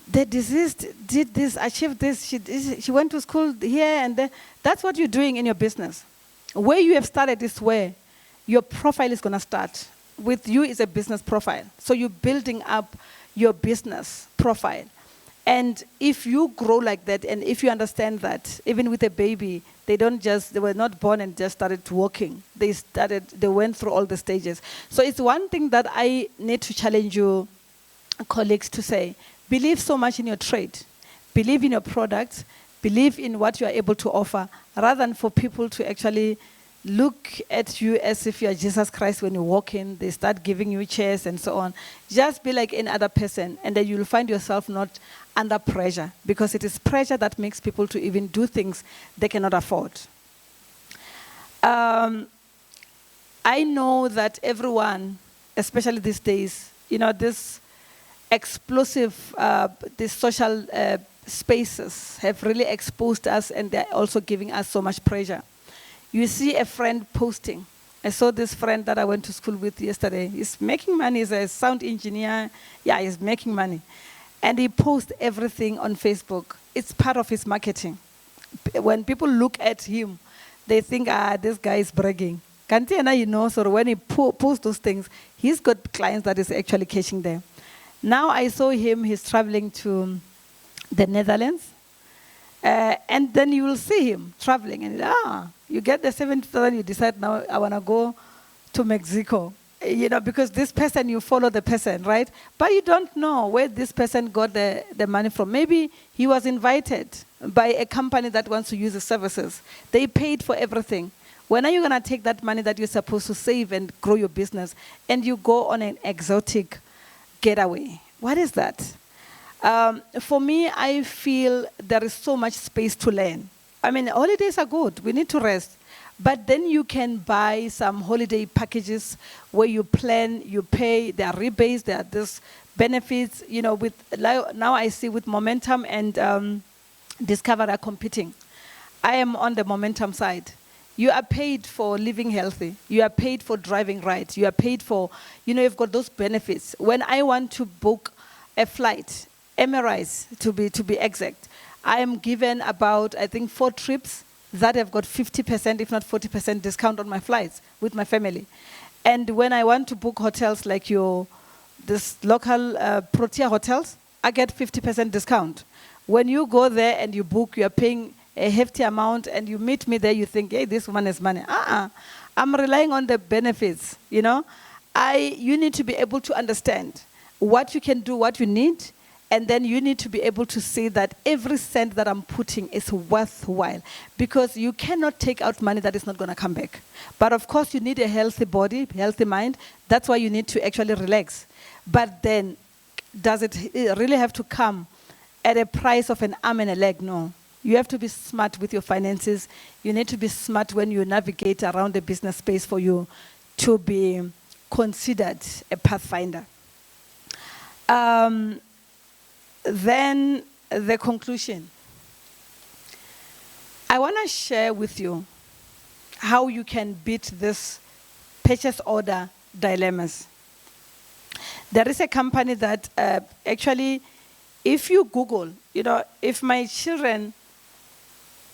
the deceased did this, achieved this, she went to school here and there. That's what you're doing in your business. Where you have started is where your profile is going to start. With you is a business profile. So you're building up your business profile. And if you grow like that, and if you understand that, even with a baby, they were not born and just started walking. They went through all the stages. So it's one thing that I need to challenge you, colleagues, to say, believe so much in your trade. Believe in your products. Believe in what you are able to offer, rather than for people to actually look at you as if you are Jesus Christ when you walk in. They start giving you chairs and so on. Just be like any other person, and then you'll find yourself not under pressure, because it is pressure that makes people to even do things they cannot afford. I know that everyone, especially these days, this explosive, these social spaces have really exposed us, and they're also giving us so much pressure. You see a friend posting. I saw this friend that I went to school with yesterday. He's making money. He's a sound engineer. Yeah, he's making money. And he posts everything on Facebook. It's part of his marketing. When people look at him, they think, this guy is bragging. Kantiana, so when he posts those things, he's got clients that is actually catching them. Now I saw him, he's traveling to the Netherlands. And then you will see him traveling, and you get the 70,000, you decide now I want to go to Mexico, because this person, you follow the person, right? But you don't know where this person got the money from. Maybe he was invited by a company that wants to use his services. They paid for everything. When are you going to take that money that you're supposed to save and grow your business, and you go on an exotic getaway? What is that? For me, I feel there is so much space to learn. I mean, holidays are good. We need to rest. But then you can buy some holiday packages where you plan, you pay, there are rebates, there are these benefits. Now I see with Momentum and Discover are competing. I am on the Momentum side. You are paid for living healthy. You are paid for driving right. You are paid for, you've got those benefits. When I want to book a flight, Emirates to be exact, I am given about, I think, 4 trips that have got 50%, if not 40% discount on my flights with my family. And when I want to book hotels like this local Protea hotels, I get 50% discount. When you go there and you book, you are paying a hefty amount, and you meet me there, you think, hey, this woman has money. I'm relying on the benefits, You need to be able to understand what you can do, what you need, And then you need to be able to see that every cent that I'm putting is worthwhile, because you cannot take out money that is not going to come back. But of course, you need a healthy body, healthy mind. That's why you need to actually relax. But then, does it really have to come at a price of an arm and a leg? No. You have to be smart with your finances. You need to be smart when you navigate around the business space for you to be considered a pathfinder. Then the conclusion. I want to share with you how you can beat this purchase order dilemmas. There is a company that actually, if you Google, if my children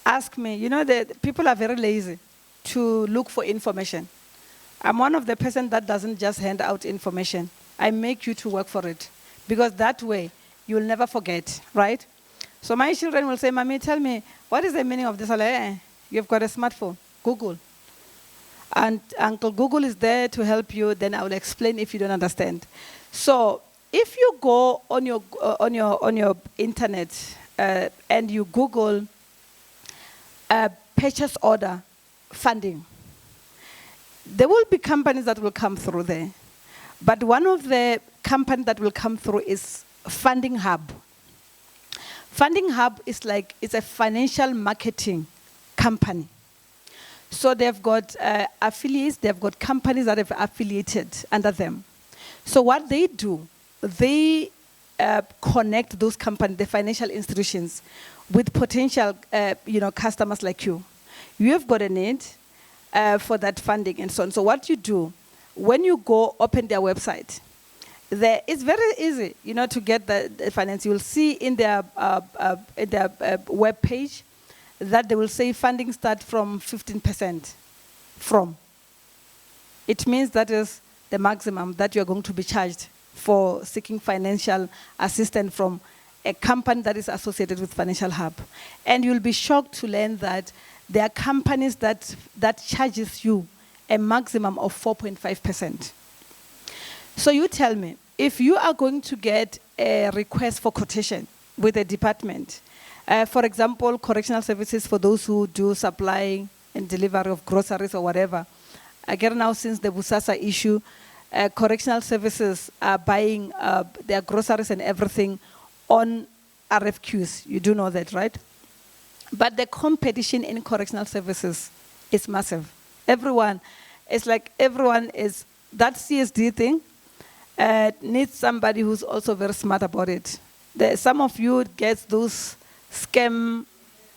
ask me, the people are very lazy to look for information. I'm one of the person that doesn't just hand out information. I make you to work for it, because that way you'll never forget, right? So my children will say, Mommy, tell me, what is the meaning of this? I'll say, you've got a smartphone, Google. And Uncle Google is there to help you, then I will explain if you don't understand. So if you go on your internet and you Google purchase order funding, there will be companies that will come through there. But one of the companies that will come through is Funding Hub. Funding Hub is it's a financial marketing company. So they've got affiliates, they've got companies that have affiliated under them. So what they do, they connect those companies, the financial institutions, with potential customers like you. You have got a need for that funding and so on. So what you do, when you go open their website, it's very easy, to get the finance. You'll see in their web page that they will say funding start from 15% from. It means that is the maximum that you're going to be charged for seeking financial assistance from a company that is associated with Financial Hub. And you'll be shocked to learn that there are companies that charges you a maximum of 4.5%. So you tell me, if you are going to get a request for quotation with a department, for example, correctional services for those who do supply and delivery of groceries or whatever. Again, now since the Busasa issue, correctional services are buying their groceries and everything on RFQs. You do know that, right? But the competition in correctional services is massive. Everyone is that CSD thing needs somebody who's also very smart about it. Some of you get those scam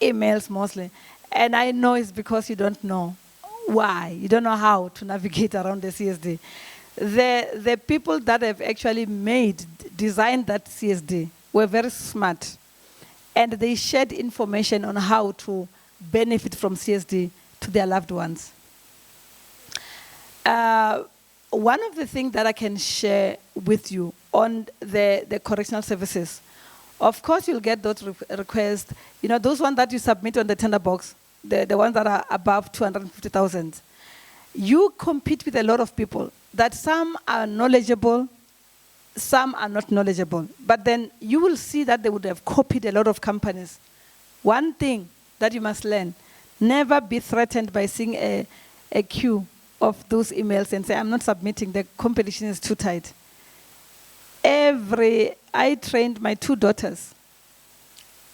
emails mostly. And I know it's because you don't know why. You don't know how to navigate around the CSD. The people that have actually designed that CSD were very smart. And they shared information on how to benefit from CSD to their loved ones. One of the things that I can share with you on the correctional services, of course you'll get those requests, those ones that you submit on the tender box, the ones that are above 250,000. You compete with a lot of people that some are knowledgeable, some are not knowledgeable. But then you will see that they would have copied a lot of companies. One thing that you must learn, never be threatened by seeing a queue of those emails and say, I'm not submitting, the competition is too tight. I trained my 2 daughters.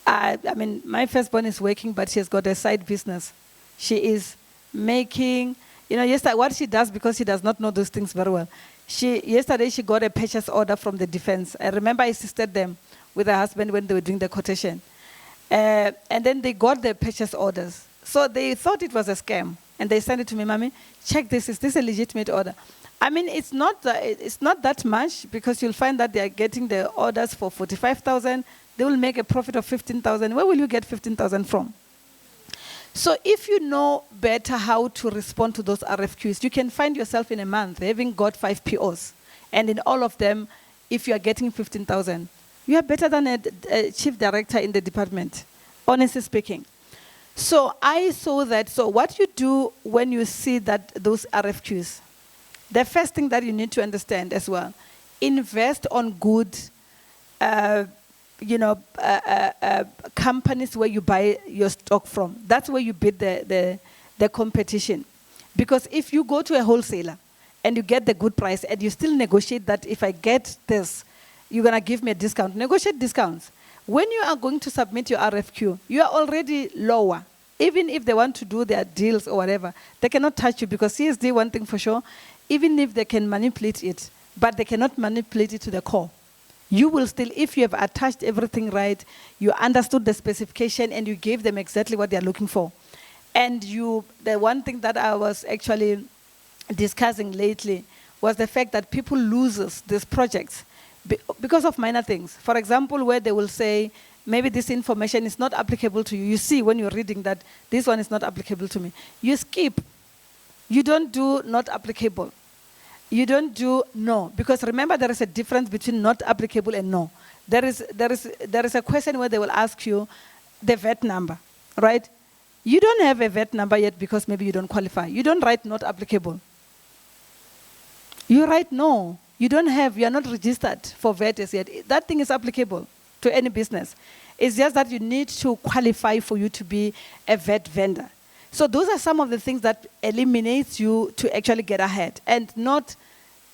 My firstborn is working, but she has got a side business. She is making, yesterday, what she does, because she does not know those things very well. Yesterday, she got a purchase order from the defense. I remember I assisted them with her husband when they were doing the quotation. And then they got the purchase orders. So they thought it was a scam. And they sent it to me, Mommy, check this, is this a legitimate order? It's not that much, because you'll find that they are getting the orders for 45,000. They will make a profit of 15,000. Where will you get 15,000 from? So if you know better how to respond to those RFQs, you can find yourself in a month having got 5 POs. And in all of them, if you are getting 15,000, you are better than a chief director in the department, honestly speaking. So I saw that. So what you do when you see those RFQs, the first thing that you need to understand as well, invest on good companies where you buy your stock from. That's where you beat the competition. Because if you go to a wholesaler and you get the good price and you still negotiate that if I get this, you're going to give me a discount. Negotiate discounts. When you are going to submit your RFQ, you are already lower. Even if they want to do their deals or whatever, they cannot touch you because CSD, one thing for sure, even if they can manipulate it, but they cannot manipulate it to the core. You will still, if you have attached everything right, you understood the specification and you gave them exactly what they're looking for. And the one thing that I was actually discussing lately was the fact that people lose these projects because of minor things. For example, where they will say, maybe this information is not applicable to you. You see when you're reading that this one is not applicable to me. You skip. You don't do not applicable. You don't do no. Because remember, there is a difference between not applicable and no. There is a question where they will ask you the VAT number, right? You don't have a VAT number yet because maybe you don't qualify. You don't write not applicable. You write no. You are not registered for VAT yet. That thing is applicable to any business. It's just that you need to qualify for you to be a VAT vendor. So those are some of the things that eliminates you to actually get ahead and not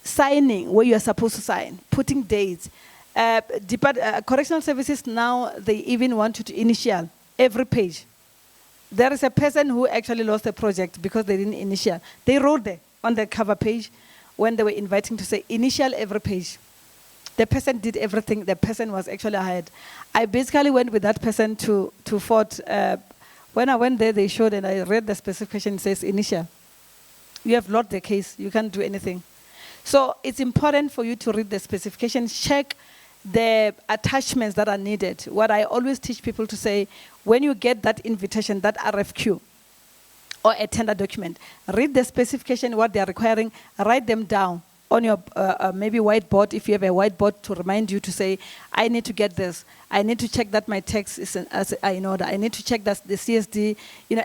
signing where you're supposed to sign, putting dates. Correctional services now, they even want you to initial every page. There is a person who actually lost a project because they didn't initial. They wrote there on the cover page when they were inviting to say initial every page. The person did everything. The person was actually ahead. I basically went with that person to Fort. When I went there, they showed and I read the specification. It says initial. You have lost the case. You can't do anything. So it's important for you to read the specification, check the attachments that are needed. What I always teach people to say, when you get that invitation, that RFQ, or a tender document, read the specification, what they are requiring, write them down on your maybe whiteboard, if you have a whiteboard, to remind you to say, I need to get this. I need to check that my tax is in order. I need to check that the CSD,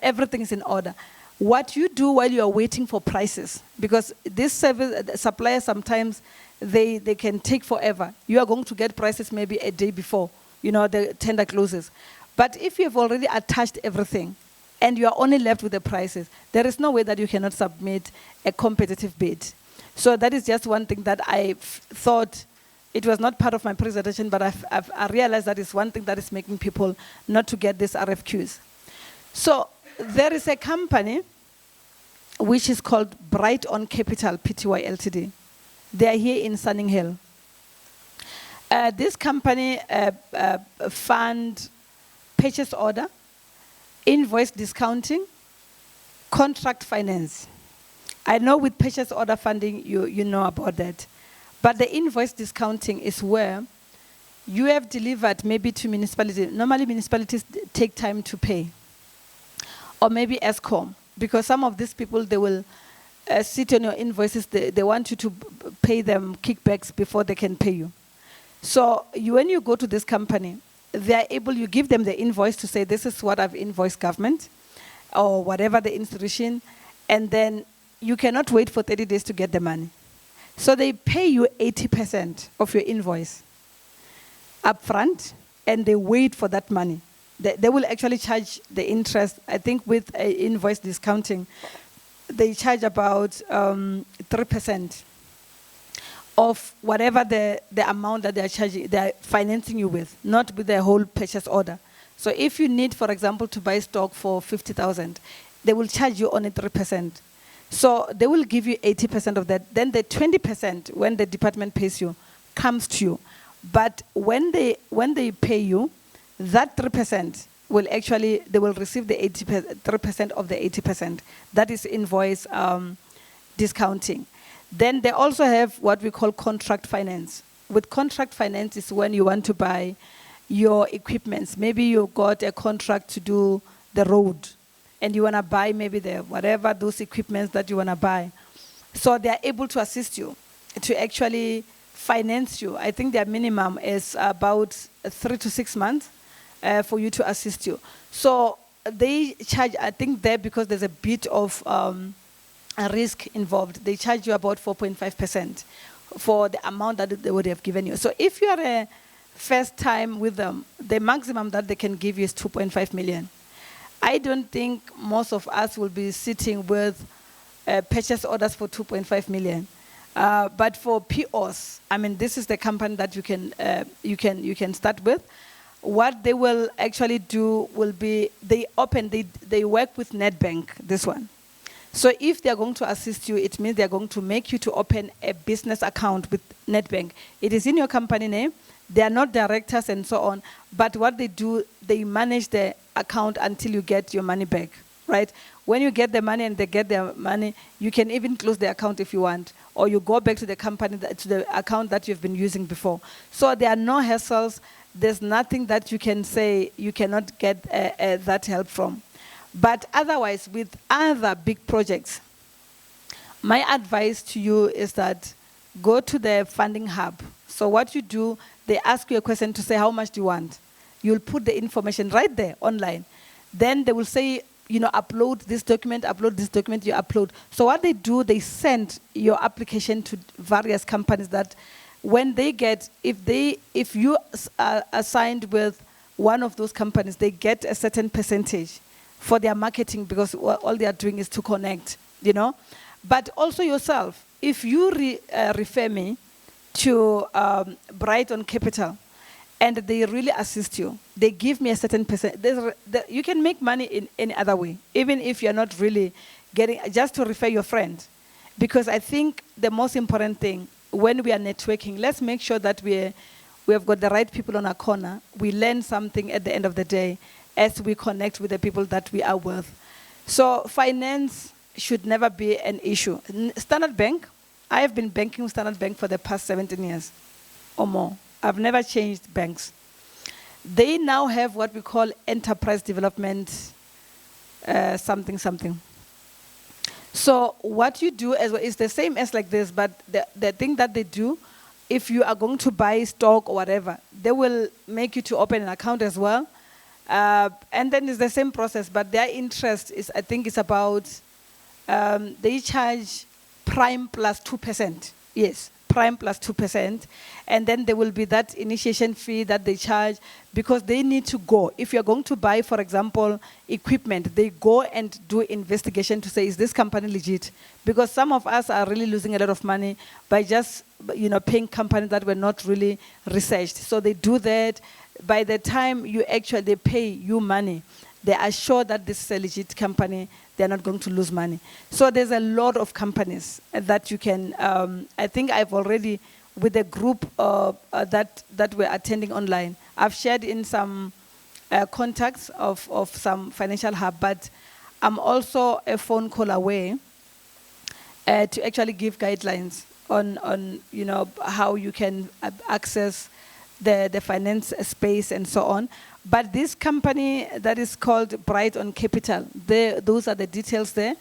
everything is in order. What you do while you are waiting for prices, because this service suppliers sometimes, they can take forever. You are going to get prices maybe a day before, the tender closes. But if you have already attached everything and you are only left with the prices, there is no way that you cannot submit a competitive bid. So that is just one thing that I thought, it was not part of my presentation, but I realized that is one thing that is making people not to get these RFQs. So there is a company which is called Bright On Capital Pty Ltd. They are here in Sunning Hill. This company fund purchase order, invoice discounting, contract finance. I know with purchase order funding, you know about that. But the invoice discounting is where you have delivered maybe to municipalities. Normally municipalities take time to pay. Or maybe ESCOM, because some of these people, they will sit on your invoices, they want you to pay them kickbacks before they can pay you. So when you go to this company, you give them the invoice to say, this is what I've invoiced government, or whatever the institution, and then you cannot wait for 30 days to get the money. So they pay you 80% of your invoice upfront, and they wait for that money. They will actually charge the interest. I think with invoice discounting, they charge about 3% of whatever the amount that they're financing you with, not with the whole purchase order. So if you need, for example, to buy stock for 50,000, they will charge you only 3%. So they will give you 80% of that. Then the 20%, when the department pays you, comes to you. But when they pay you, that 3% will actually, they will receive the 3% of the 80%. That is invoice discounting. Then they also have what we call contract finance. With contract finance is when you want to buy your equipments. Maybe you got a contract to do the road, and you want to buy maybe whatever those equipments that you want to buy. So they are able to assist you to actually finance you. I think their minimum is about 3 to 6 months for you to assist you. So they charge, I think there, because there's a bit of a risk involved, they charge you about 4.5% for the amount that they would have given you. So if you are first time with them, the maximum that they can give you is 2.5 million. I don't think most of us will be sitting with purchase orders for 2.5 million. But for POs, I mean, this is the company that you can start with. What they will actually do will be they work with Nedbank, this one. So if they're going to assist you, it means they're going to make you to open a business account with Nedbank. It is in your company name. They are not directors and so on. But what they do, they manage the account until you get your money back, right? When you get the money and they get their money, you can even close the account if you want. Or you go back to the company, to the account that you've been using before. So there are no hassles. There's nothing that you can say you cannot get that help from. But otherwise, with other big projects, my advice to you is that go to the funding hub. So what you do, they ask you a question to say, how much do you want? You'll put the information right there online. Then they will say, upload this document, you upload. So what they do, they send your application to various companies that when they get, if you are assigned with one of those companies, they get a certain percentage for their marketing because all they are doing is to connect, But also yourself, if you refer me to Brighton Capital and they really assist you, they give me a certain percent. You can make money in any other way, even if you're not really getting, just to refer your friend. Because I think the most important thing, when we are networking, let's make sure that we have got the right people on our corner. We learn something at the end of the day as we connect with the people that we are with. So finance should never be an issue. Standard Bank, I have been banking with Standard Bank for the past 17 years or more. I've never changed banks. They now have what we call enterprise development something. So what you do as well is the same as like this, but the thing that they do, if you are going to buy stock or whatever, they will make you to open an account as well. And then it's the same process, but their interest is, I think it's about, they charge prime plus 2%. Yes, prime plus 2%. And then there will be that initiation fee that they charge because they need to go. If you're going to buy, for example, equipment, they go and do investigation to say, is this company legit? Because some of us are really losing a lot of money by just, paying companies that were not really researched. So they do that. By the time they pay you money, they are sure that this is a legit company. They're not going to lose money. So there's a lot of companies that you can, I think I've already, with a group that we're attending online, I've shared in some contacts of some financial hub, but I'm also a phone call away to actually give guidelines on how you can access the finance space and so on. But this company that is called Brighton Capital, those are the details there.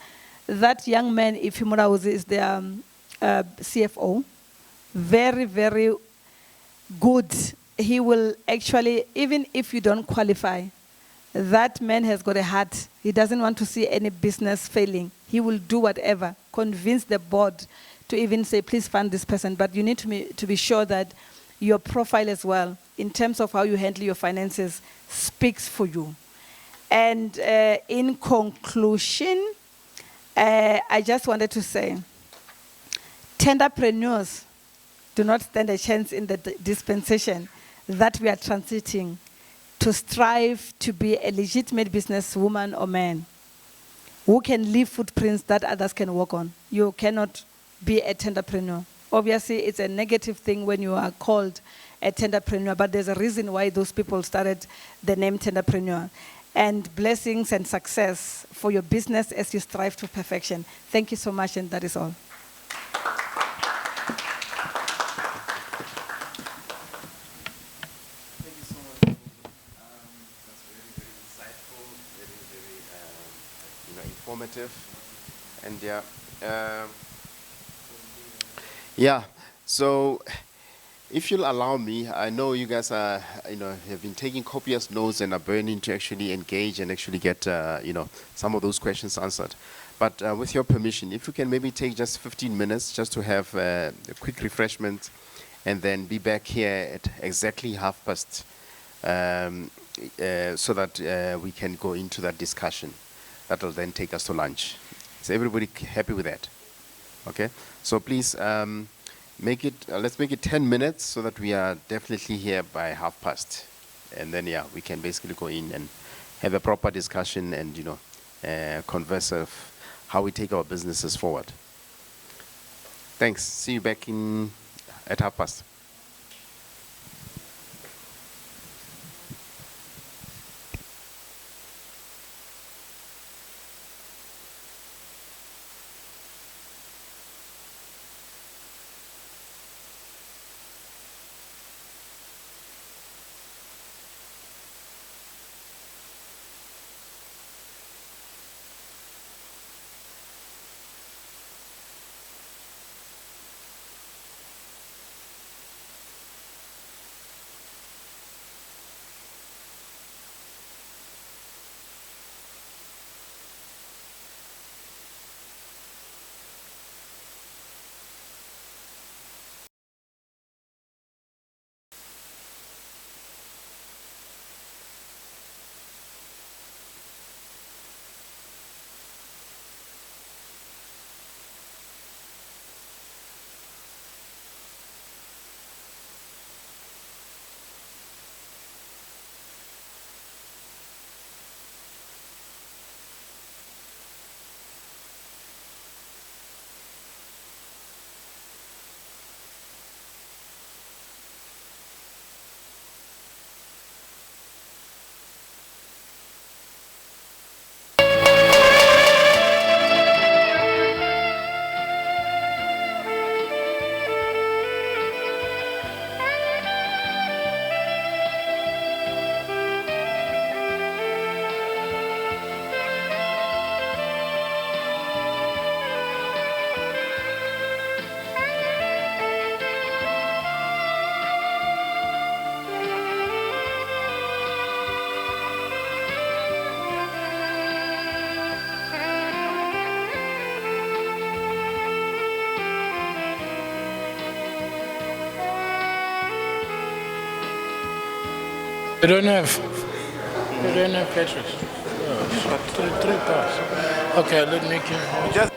That young man, Phumudzo, is their CFO. Very, very good. He will actually, even if you don't qualify, that man has got a heart. He doesn't want to see any business failing. He will do whatever, convince the board to even say, please fund this person. But you need to be sure that your profile as well, in terms of how you handle your finances, speaks for you. And in conclusion, I just wanted to say, tenderpreneurs do not stand a chance in the dispensation that we are transiting to strive to be a legitimate businesswoman or man who can leave footprints that others can walk on. You cannot be a tenderpreneur. Obviously, it's a negative thing when you are called a tenderpreneur, but there's a reason why those people started the name tenderpreneur. And blessings and success for your business as you strive to perfection. Thank you so much, and that is all. Thank you so much. That's very, very insightful, very, very informative, and yeah. So, if you'll allow me, I know you guys are, have been taking copious notes and are burning to actually engage and actually get, some of those questions answered. But with your permission, if you can maybe take just 15 minutes just to have a quick refreshment and then be back here at exactly past, so that we can go into that discussion. That will then take us to lunch. Is everybody happy with that? Okay. So please make it. Let's make it 10 minutes so that we are definitely here by past, and then yeah, we can basically go in and have a proper discussion and converse of how we take our businesses forward. Thanks. See you back in at past. You don't have petrol. Oh, three cars. Okay, let me give.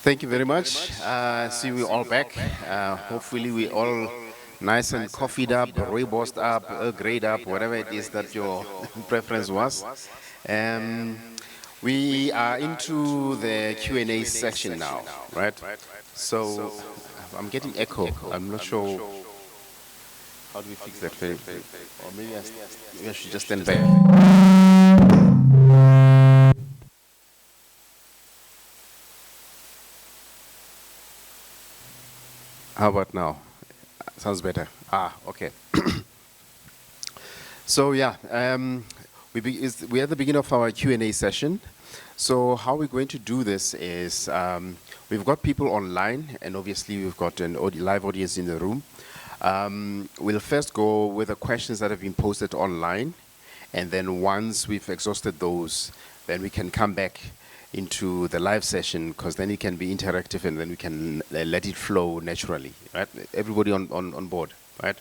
Thank you very much. See we all back. Hopefully we all nice and coffeeed up, rooibosed up, grayed up, whatever it is that your preference was. We are into the Q&A section now, right? So I'm getting echo. I'm not sure. How do we fix that? Or maybe I should just stand back. How about now? Sounds better. Okay. So yeah, we're at the beginning of our Q&A session. So how we're going to do this is we've got people online, and obviously we've got an live audience in the room. We'll first go with the questions that have been posted online, and then once we've exhausted those, then we can come back into the live session, because then it can be interactive and then we can let it flow naturally, right? Everybody on board, right?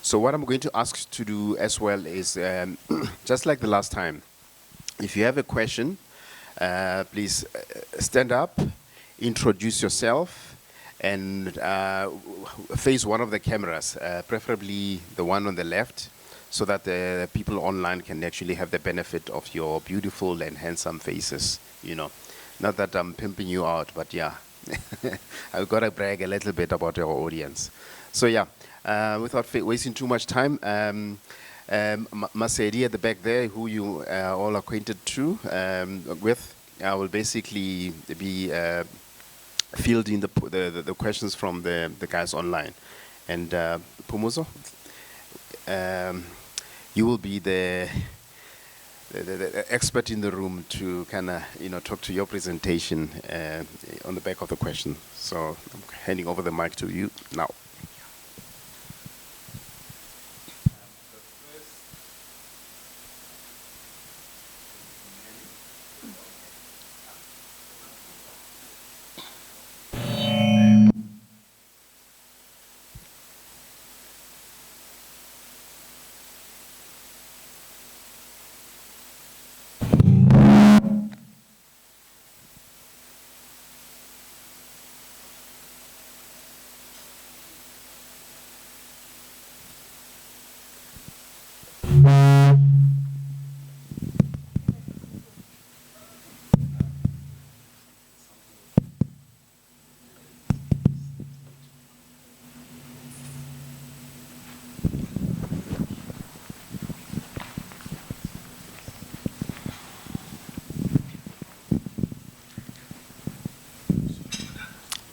So what I'm going to ask to do as well is, just like the last time, if you have a question, please stand up, introduce yourself, and face one of the cameras, preferably the one on the left, so that the people online can actually have the benefit of your beautiful and handsome faces, you know. Not that I'm pimping you out, but yeah, I've got to brag a little bit about our audience. So yeah, without wasting too much time, Masedi at the back there, who you are all acquainted with, will basically be fielding the questions from the guys online. And Phumudzo, you will be the expert in the room to kind of talk to your presentation on the back of the question. So I'm handing over the mic to you now.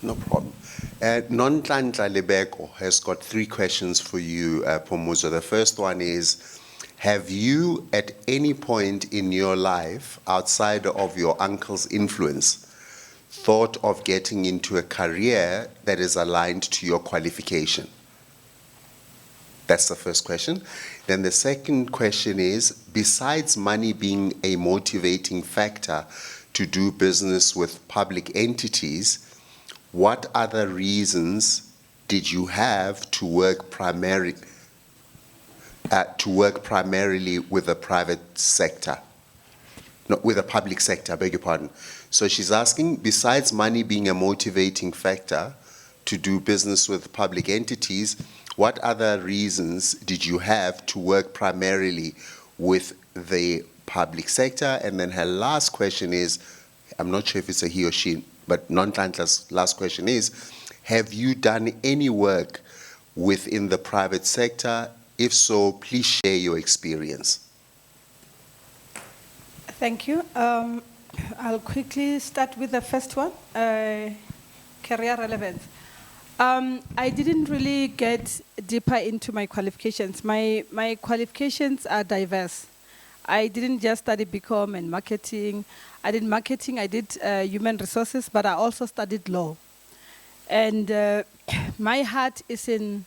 No problem. Nonhlanhla Lebeko has got 3 questions for you, Phumudzo. The first one is, have you at any point in your life, outside of your uncle's influence, thought of getting into a career that is aligned to your qualification? That's the first question. Then the second question is, besides money being a motivating factor to do business with public entities, what other reasons did you have to work primarily with the private sector? No, with the public sector, I beg your pardon. So she's asking, besides money being a motivating factor to do business with public entities, what other reasons did you have to work primarily with the public sector? And then her last question is, I'm not sure if it's a he or she, but Nonhlanhla's last question is, have you done any work within the private sector? If so, please share your experience. Thank you. I'll quickly start with the first one, career relevance. I didn't really get deeper into my qualifications. My qualifications are diverse. I didn't just study BCom and marketing. I did marketing, I did human resources, but I also studied law. And my heart is in,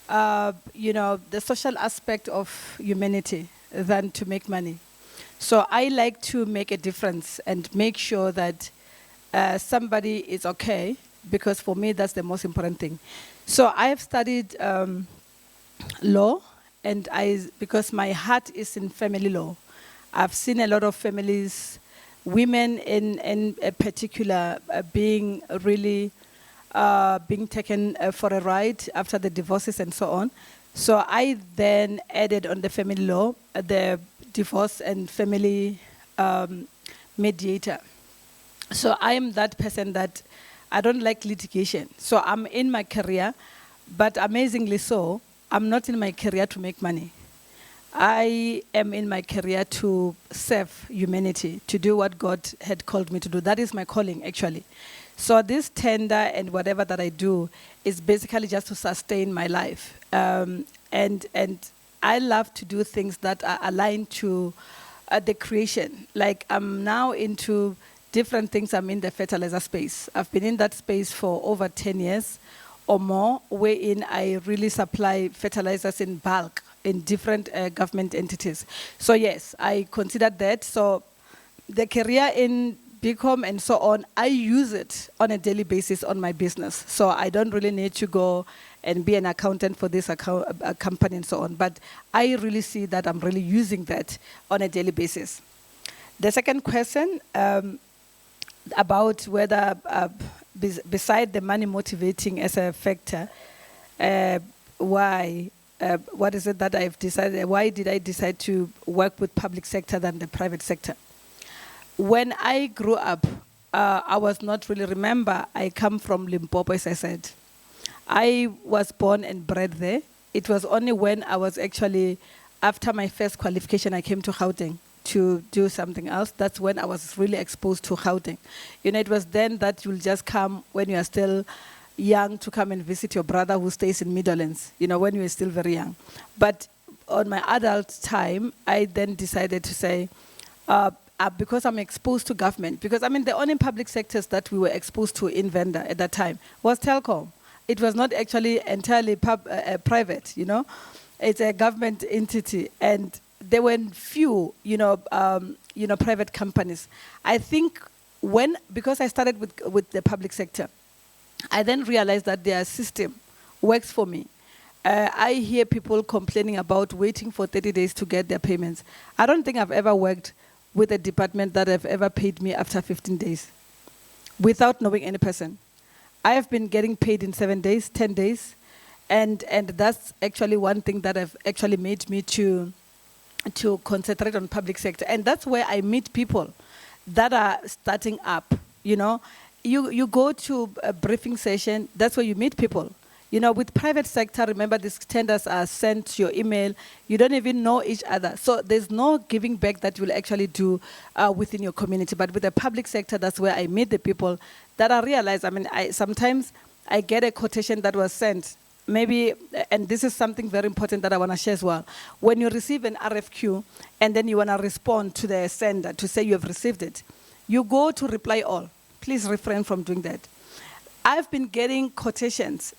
the social aspect of humanity than to make money. So I like to make a difference and make sure that somebody is okay, because for me, that's the most important thing. So I have studied law, and because my heart is in family law. I've seen a lot of families, women in particular, being really being taken for a ride after the divorces and so on. So I then added on the family law, the divorce and family mediator. So I am that person that I don't like litigation. So I'm in my career, but amazingly so, I'm not in my career to make money. I am in my career to serve humanity, to do what God had called me to do. That is my calling, actually. So this tender and whatever that I do is basically just to sustain my life. And I love to do things that are aligned to the creation. Like I'm now into different things. I'm in the fertilizer space. I've been in that space for over 10 years or more, wherein I really supply fertilizers in bulk in different government entities. So yes, I consider that. So the career in BCom and so on, I use it on a daily basis on my business. So I don't really need to go and be an accountant for this company and so on. But I really see that I'm really using that on a daily basis. The second question about whether, beside the money motivating as a factor, why, what is it that I've decided, why did I decide to work with public sector than the private sector? When I grew up, I was not really, remember, I come from Limpopo, as I said. I was born and bred there. It was only when I was actually, after my first qualification, I came to Gauteng to do something else. That's when I was really exposed to Gauteng. You know, it was then that you'll just come when you are still young to come and visit your brother who stays in Midlands, you know, when you were still very young. But on my adult time, I then decided to say, because I'm exposed to government, because I mean the only public sectors that we were exposed to in Venda at that time was Telkom. It was not actually entirely private, you know. It's a government entity, and there were few, private companies. I think because I started with the public sector, I then realized that their system works for me. I hear people complaining about waiting for 30 days to get their payments. I don't think I've ever worked with a department that have ever paid me after 15 days without knowing any person. I have been getting paid in 7 days, 10 days, and that's actually one thing that have actually made me to concentrate on public sector. And that's where I meet people that are starting up, you know. You go to a briefing session, that's where you meet people. You know, with private sector, remember these tenders are sent to your email. You don't even know each other. So there's no giving back that you will actually do within your community. But with the public sector, that's where I meet the people that I realize, I mean, sometimes I get a quotation that was sent. Maybe, and this is something very important that I want to share as well. When you receive an RFQ and then you want to respond to the sender to say you have received it, you go to reply all. Please refrain from doing that. I've been getting quotations,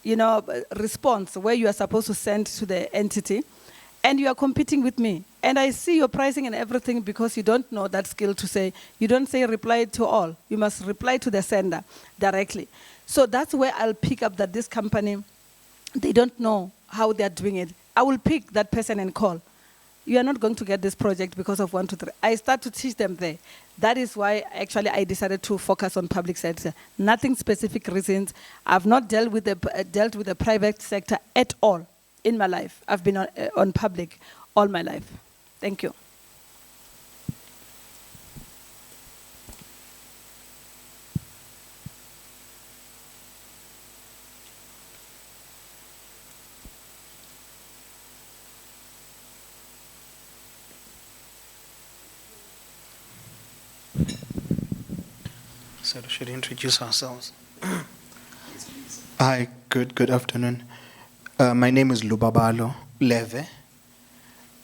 response where you are supposed to send to the entity, and you are competing with me. And I see your pricing and everything because you don't know that skill to say, you don't say reply to all. You must reply to the sender directly. So that's where I'll pick up that this company, they don't know how they're doing it. I will pick that person and call. You are not going to get this project because of 1, 2, 3. I start to teach them there. That is why actually I decided to focus on public sector. Nothing specific reasons. I've not dealt with the private sector at all in my life. I've been on public all my life. Thank you. So we should introduce ourselves. Hi, good afternoon. My name is Lubabalo Leve.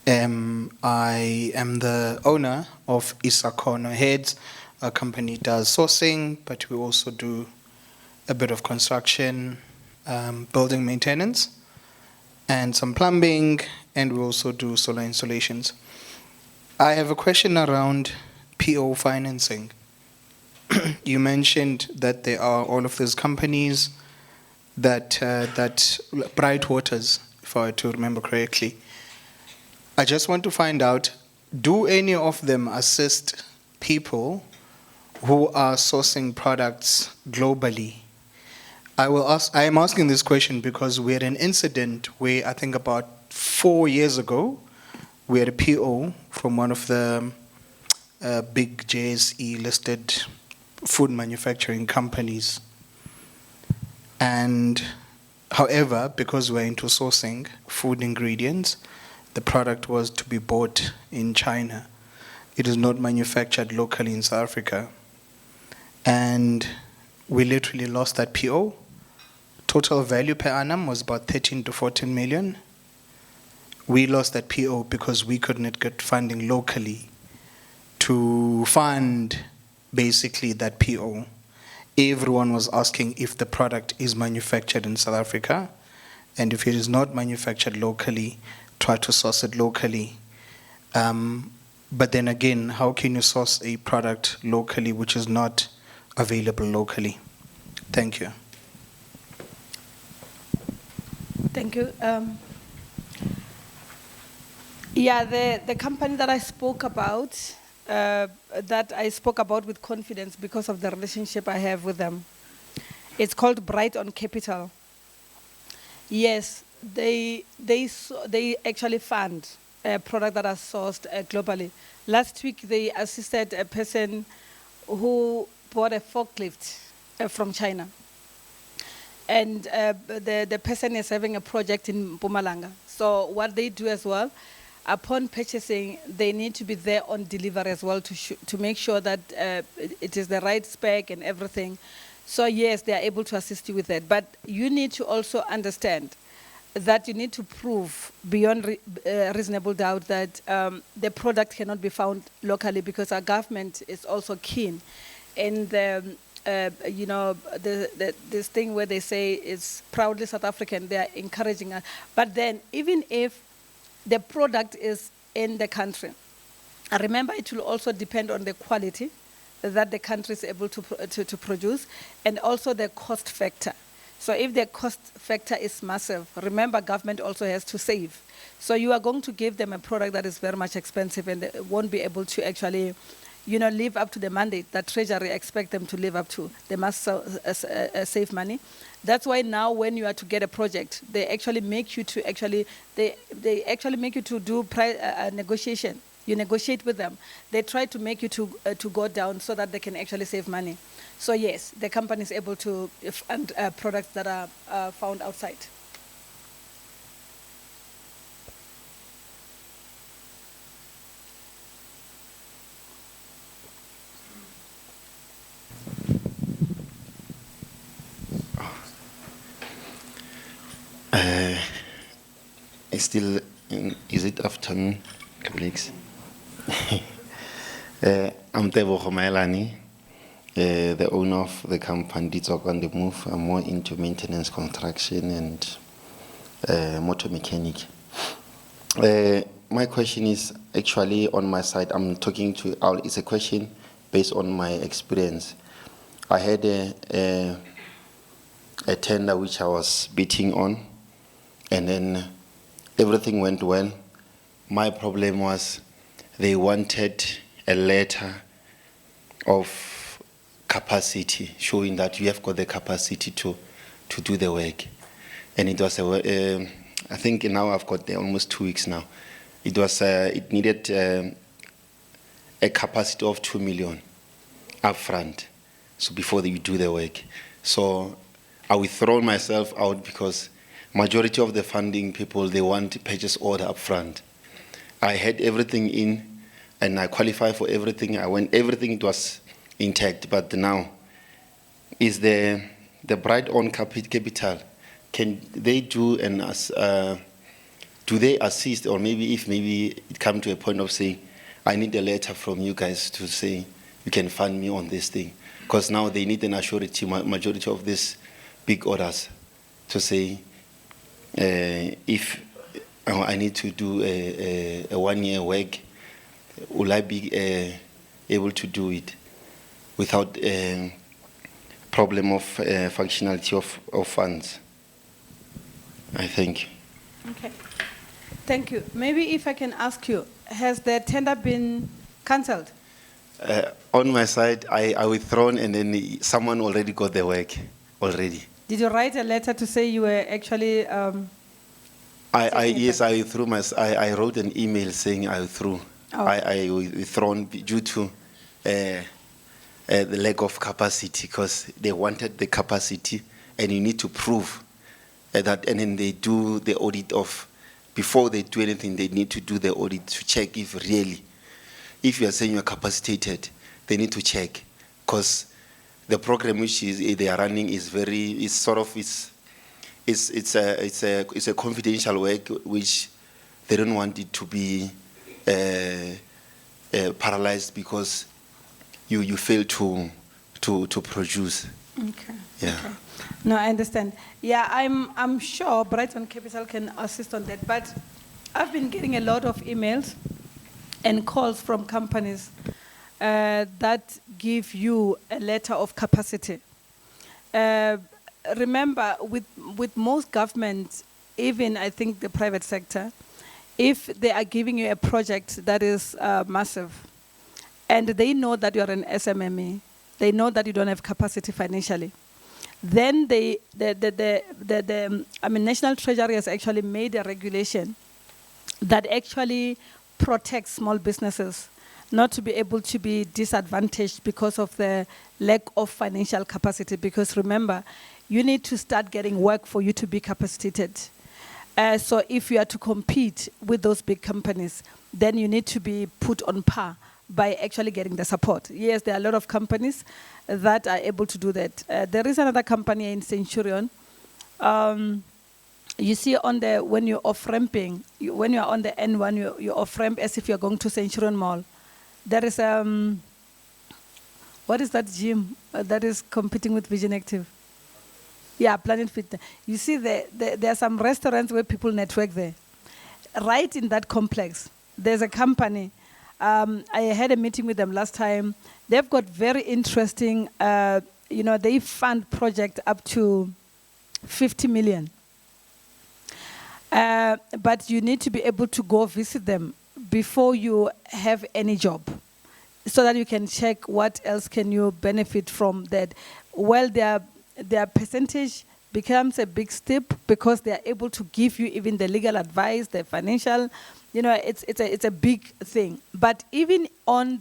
I am the owner of Isakono Heads. Our company does sourcing, but we also do a bit of construction, building maintenance, and some plumbing, and we also do solar installations. I have a question around PO financing. You mentioned that there are all of these companies that Bright Waters, if I were to remember correctly. I just want to find out, do any of them assist people who are sourcing products globally? I am asking this question because we had an incident where I think about 4 years ago, we had a PO from one of the big JSE listed food manufacturing companies. And however, because we're into sourcing food ingredients, the product was to be bought in China. It is not manufactured locally in South Africa. And we literally lost that PO. Total value per annum was about 13 to 14 million. We lost that PO because we could not get funding locally to fund basically that PO. Everyone was asking if the product is manufactured in South Africa, and if it is not manufactured locally, try to source it locally. But then again, how can you source a product locally which is not available locally? Thank you. Thank you. The company that I spoke about, with confidence because of the relationship I have with them, it's called Bright on Capital. Yes, they actually fund a product that are sourced globally. Last week, they assisted a person who bought a forklift from China. And the person is having a project in Mpumalanga. So what they do as well, upon purchasing, they need to be there on delivery as well to make sure that it is the right spec and everything. So yes, they are able to assist you with that. But you need to also understand that you need to prove beyond reasonable doubt that the product cannot be found locally, because our government is also keen in this thing where they say it's proudly South African, they are encouraging us. But then, even if the product is in the country, remember it will also depend on the quality that the country is able to produce, and also the cost factor. So if the cost factor is massive, remember government also has to save. So you are going to give them a product that is very much expensive, and they won't be able to actually live up to the mandate that Treasury expect them to live up to. They must save money. That's why now when you are to get a project, they actually make you to do negotiation. You negotiate with them. They try to make you to go down so that they can actually save money. So yes, the company is able to fund products that are found outside. Is it afternoon, colleagues? I'm Tebogo Maelani, the owner of the company Ditsok on the Move. I'm more into maintenance, construction, and motor mechanic. My question is actually on my side. I'm talking to, it's a question based on my experience. I had a tender which I was bidding on, and then everything went well. My problem was they wanted a letter of capacity showing that you have got the capacity to do the work. And it was, I think now I've got almost 2 weeks now. It needed a capacity of 2 million upfront, so before you do the work. So I withdraw myself out because majority of the funding people, they want purchase order upfront. I had everything in, and I qualified for everything. Everything it was intact, but now is the Bright on Capital. Can they do do they assist, or maybe if it come to a point of saying, I need a letter from you guys to say you can fund me on this thing. Because now they need an assurity, majority of these big orders, to say, if I need to do a 1 year work, will I be able to do it without problem of functionality of funds? I thank you. Okay. Thank you. Maybe if I can ask you, has the tender been cancelled? On my side, I withdrawn, and then someone already got the work already. Did you write a letter to say you were actually? Yes, I withdrew I wrote an email saying I withdrew. Oh. I withdrawn due to the lack of capacity, because they wanted the capacity, and you need to prove that, and then they do the audit of, before they do anything, they need to do the audit to check if really, if you are saying you are capacitated, they need to check, because the program which they are running is it's a confidential work which they don't want it to be paralyzed because you fail to produce. Okay. Yeah. Okay. No, I understand. Yeah, I'm sure Brighton Capital can assist on that, but I've been getting a lot of emails and calls from companies that give you a letter of capacity. Remember, with most governments, even I think the private sector, if they are giving you a project that is massive, and they know that you're an SMME, they know that you don't have capacity financially, then National Treasury has actually made a regulation that actually protects small businesses not to be able to be disadvantaged because of the lack of financial capacity. Because remember, you need to start getting work for you to be capacitated. So if you are to compete with those big companies, then you need to be put on par by actually getting the support. Yes, there are a lot of companies that are able to do that. There is another company in Centurion. You see when you're off-ramping, when you're on the N1, you off-ramp as if you're going to Centurion Mall. There is, what is that gym that is competing with Vision Active? Yeah, Planet Fitness. You see, there are some restaurants where people network there. Right in that complex, there's a company. I had a meeting with them last time. They've got very interesting, they fund project up to 50 million. But you need to be able to go visit them before you have any job, so that you can check what else can you benefit from that. Well, their percentage becomes a big step because they are able to give you even the legal advice, the financial, it's a big thing. But even on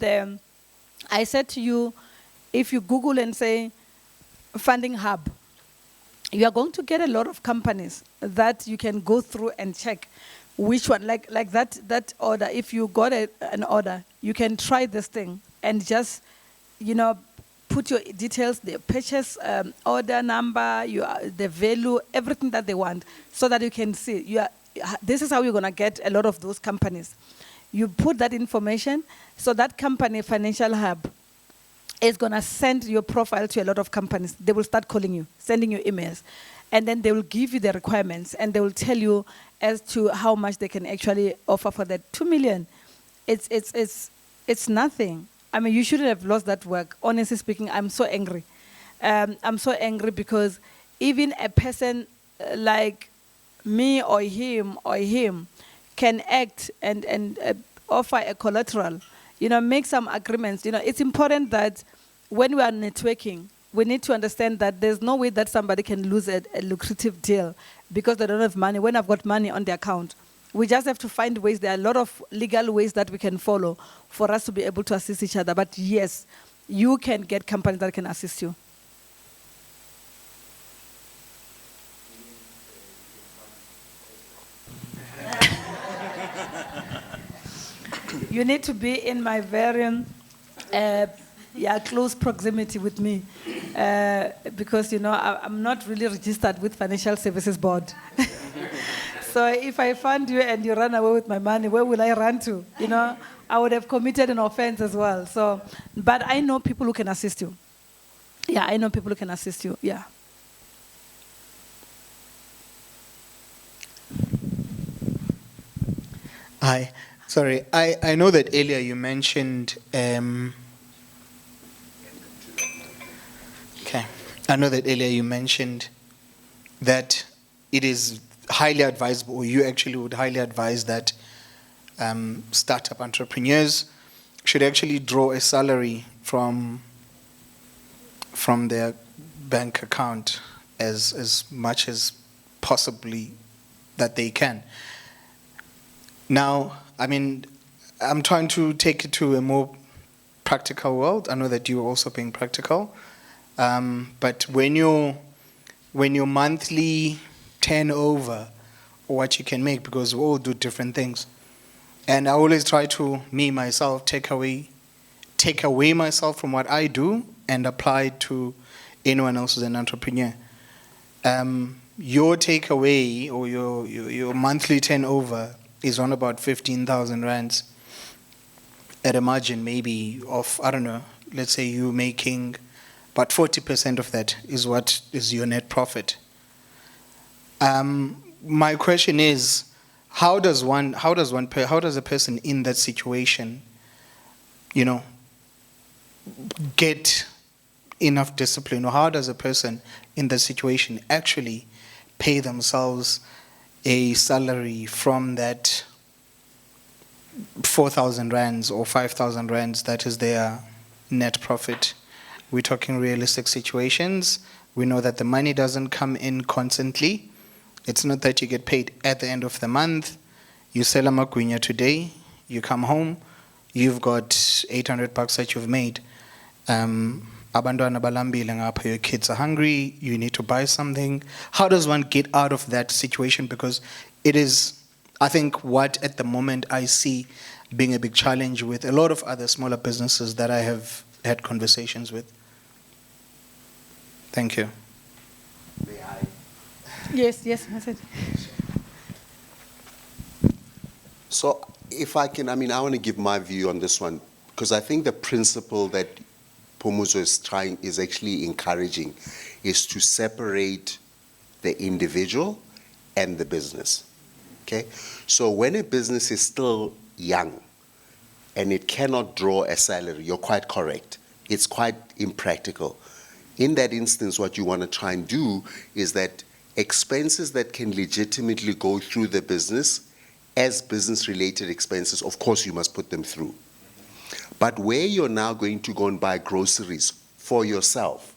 I said to you, if you Google and say funding hub, you are going to get a lot of companies that you can go through and check which one, like that order. If you got an order, you can try this thing and just, put your details, the purchase order number, the value, everything that they want, so that you can see. This is how you're going to get a lot of those companies. You put that information, so that company, Financial Hub, is going to send your profile to a lot of companies. They will start calling you, sending you emails, and then they will give you the requirements, and they will tell you as to how much they can actually offer for that. 2 million, it's nothing. I mean, you shouldn't have lost that work. Honestly speaking, I'm so angry. I'm so angry because even a person like me or him can act and offer a collateral, make some agreements. It's important that when we are networking, we need to understand that there's no way that somebody can lose a lucrative deal because they don't have money when I've got money on the account. We just have to find ways. There are a lot of legal ways that we can follow for us to be able to assist each other. But yes, you can get companies that can assist you. You need to be in my very close proximity with me because, I'm not really registered with Financial Services Board. So if I fund you and you run away with my money, where will I run to? You know, I would have committed an offense as well. So, but I know people who can assist you. Yeah, I know people who can assist you. Yeah. Hi. Sorry, I know that earlier you mentioned, okay, I know that earlier you mentioned that it is highly advisable, or you actually would highly advise that startup entrepreneurs should actually draw a salary from their bank account as much as possibly that they can. Now, I mean, I'm trying to take it to a more practical world. I know that you're also being practical. But when your monthly turnover, or what you can make, because we all do different things. And I always try to, myself, take away myself from what I do and apply it to anyone else who's an entrepreneur. Your takeaway or your monthly turnover is on about 15,000 rands at a margin maybe of, I don't know, let's say you're making about 40% of that is what is your net profit. My question is, how does a person in that situation, you know, get enough discipline, or how does a person in that situation actually pay themselves a salary from that 4,000 rands or 5,000 rands that is their net profit? We're talking realistic situations. We know that the money doesn't come in constantly. It's not that you get paid at the end of the month. You sell a magwinya today, you come home, you've got $800 that you've made. Abantwana balambile ngapha, your kids are hungry, you need to buy something. How does one get out of that situation? Because it is, I think, what at the moment I see being a big challenge with a lot of other smaller businesses that I have had conversations with. Thank you. May I? Yes, I said. So if I can, I want to give my view on this one, because I think the principle that Phumudzo is actually encouraging is to separate the individual and the business. Okay? So when a business is still young and it cannot draw a salary, you're quite correct. It's quite impractical. In that instance, what you want to try and do is that expenses that can legitimately go through the business as business-related expenses, of course you must put them through. But where you're now going to go and buy groceries for yourself,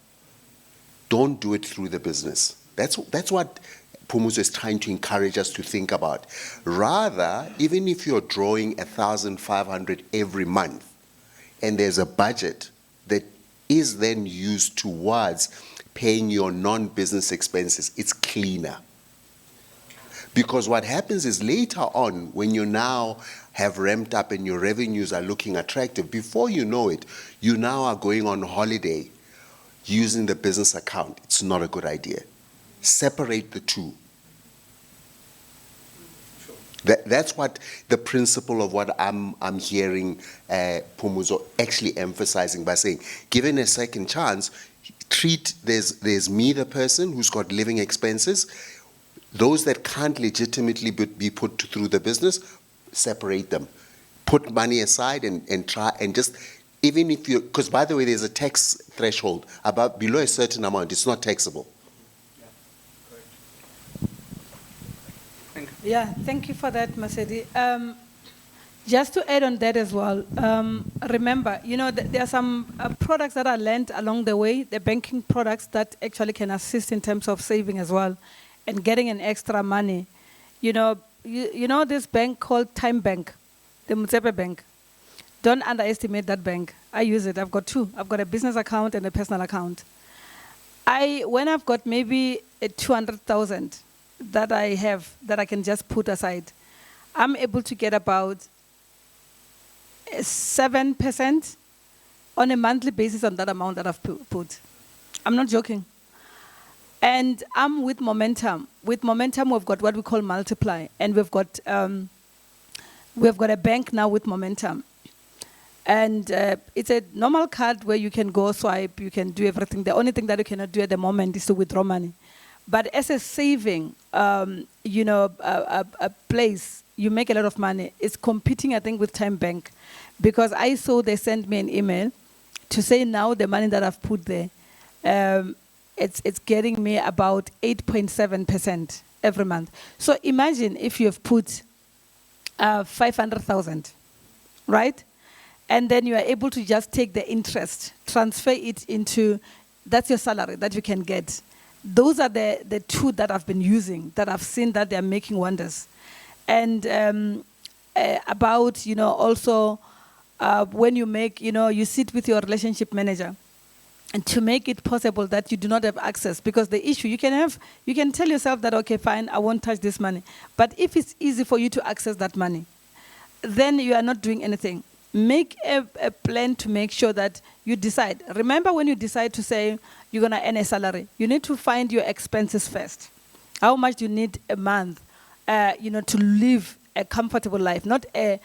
don't do it through the business. That's what Phumudzo is trying to encourage us to think about. Rather, even if you're drawing 1,500 every month, and there's a budget that is then used towards paying your non-business expenses, it's cleaner. Because what happens is later on, when you now have ramped up and your revenues are looking attractive, before you know it, you now are going on holiday using the business account. It's not a good idea. Separate the two. That's what the principle of what I'm hearing Phumudzo actually emphasizing by saying, given a second chance, there's me, the person who's got living expenses. Those that can't legitimately be put through the business, separate them. Put money aside and try and just, even if you, because by the way, there's a tax threshold. Below a certain amount, it's not taxable. Yeah, thank you for that, Masedi. Just to add on that as well, remember, there are some products that are learned along the way, the banking products that actually can assist in terms of saving as well and getting an extra money. You know this bank called Time Bank, the Mutsepe Bank. Don't underestimate that bank. I use it. I've got two. I've got a business account and a personal account. When I've got maybe 200,000 that I have that I can just put aside, I'm able to get about 7% on a monthly basis on that amount that I've put. I'm not joking. And I'm with Momentum. With Momentum, we've got what we call Multiply, and we've got a bank now with Momentum. And it's a normal card where you can go swipe, you can do everything. The only thing that you cannot do at the moment is to withdraw money. But as a saving, a place, you make a lot of money. It's competing, I think, with Time Bank. Because I saw they sent me an email to say now the money that I've put there, it's getting me about 8.7% every month. So imagine if you have put 500,000, right? And then you are able to just take the interest, transfer it into, that's your salary that you can get. Those are the two that I've been using, that I've seen that they're making wonders. And also when you make, you sit with your relationship manager, and to make it possible that you do not have access, because the issue you can tell yourself that, okay, fine, I won't touch this money. But if it's easy for you to access that money, then you are not doing anything. Make a plan to make sure that you decide. Remember, when you decide to say you're going to earn a salary, you need to find your expenses first. How much do you need a month, to live a comfortable life, not a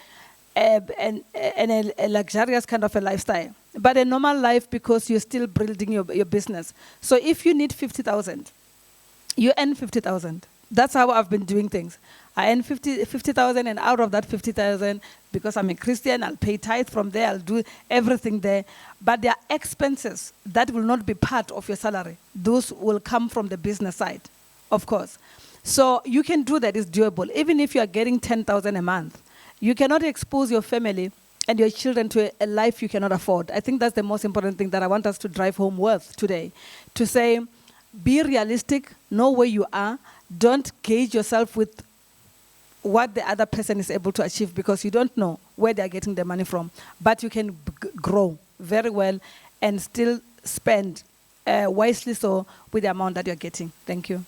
luxurious kind of a lifestyle, but a normal life, because you're still building your business. So if you need 50,000, you earn 50,000. That's how I've been doing things. I earn 50,000, and out of that 50,000, because I'm a Christian, I'll pay tithe from there, I'll do everything there. But there are expenses that will not be part of your salary. Those will come from the business side, of course. So you can do that, it's doable. Even if you are getting 10,000 a month, you cannot expose your family and your children to a life you cannot afford. I think that's the most important thing that I want us to drive home with today. To say, be realistic, know where you are, don't gauge yourself with what the other person is able to achieve, because you don't know where they're getting the money from. But you can grow very well and still spend wisely so with the amount that you're getting. Thank you.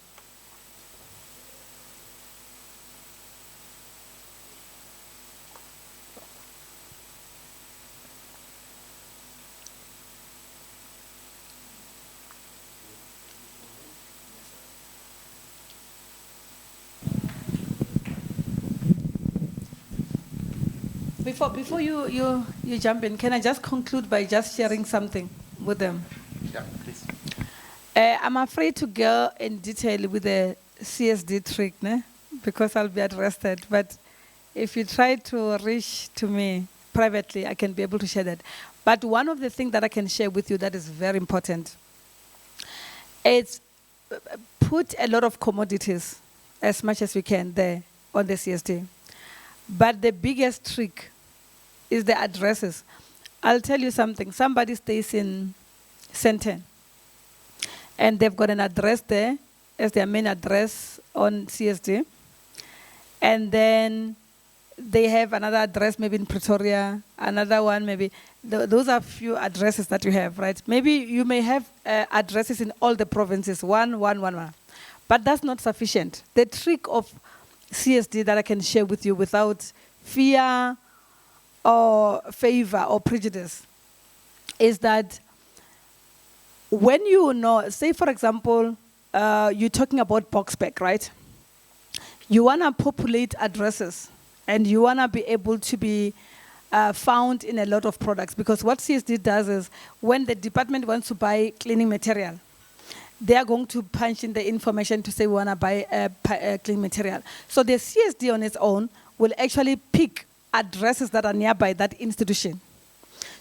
Before you jump in, can I just conclude by just sharing something with them? Yeah, please. I'm afraid to go in detail with the CSD trick, because I'll be arrested. But if you try to reach to me privately, I can be able to share that. But one of the things that I can share with you that is very important, it's put a lot of commodities as much as we can there on the CSD. But the biggest trick is the addresses. I'll tell you something. Somebody stays in Senten, and they've got an address there as their main address on CSD. And then they have another address maybe in Pretoria, another one maybe. Those are few addresses that you have, right? Maybe you may have addresses in all the provinces, one. But that's not sufficient. The trick of CSD that I can share with you without fear or favor or prejudice is that when you know, say for example, you're talking about Boxback, right? You want to populate addresses and you want to be able to be found in a lot of products, because what CSD does is when the department wants to buy cleaning material, they are going to punch in the information to say we want to buy cleaning material. So the CSD on its own will actually pick addresses that are nearby that institution.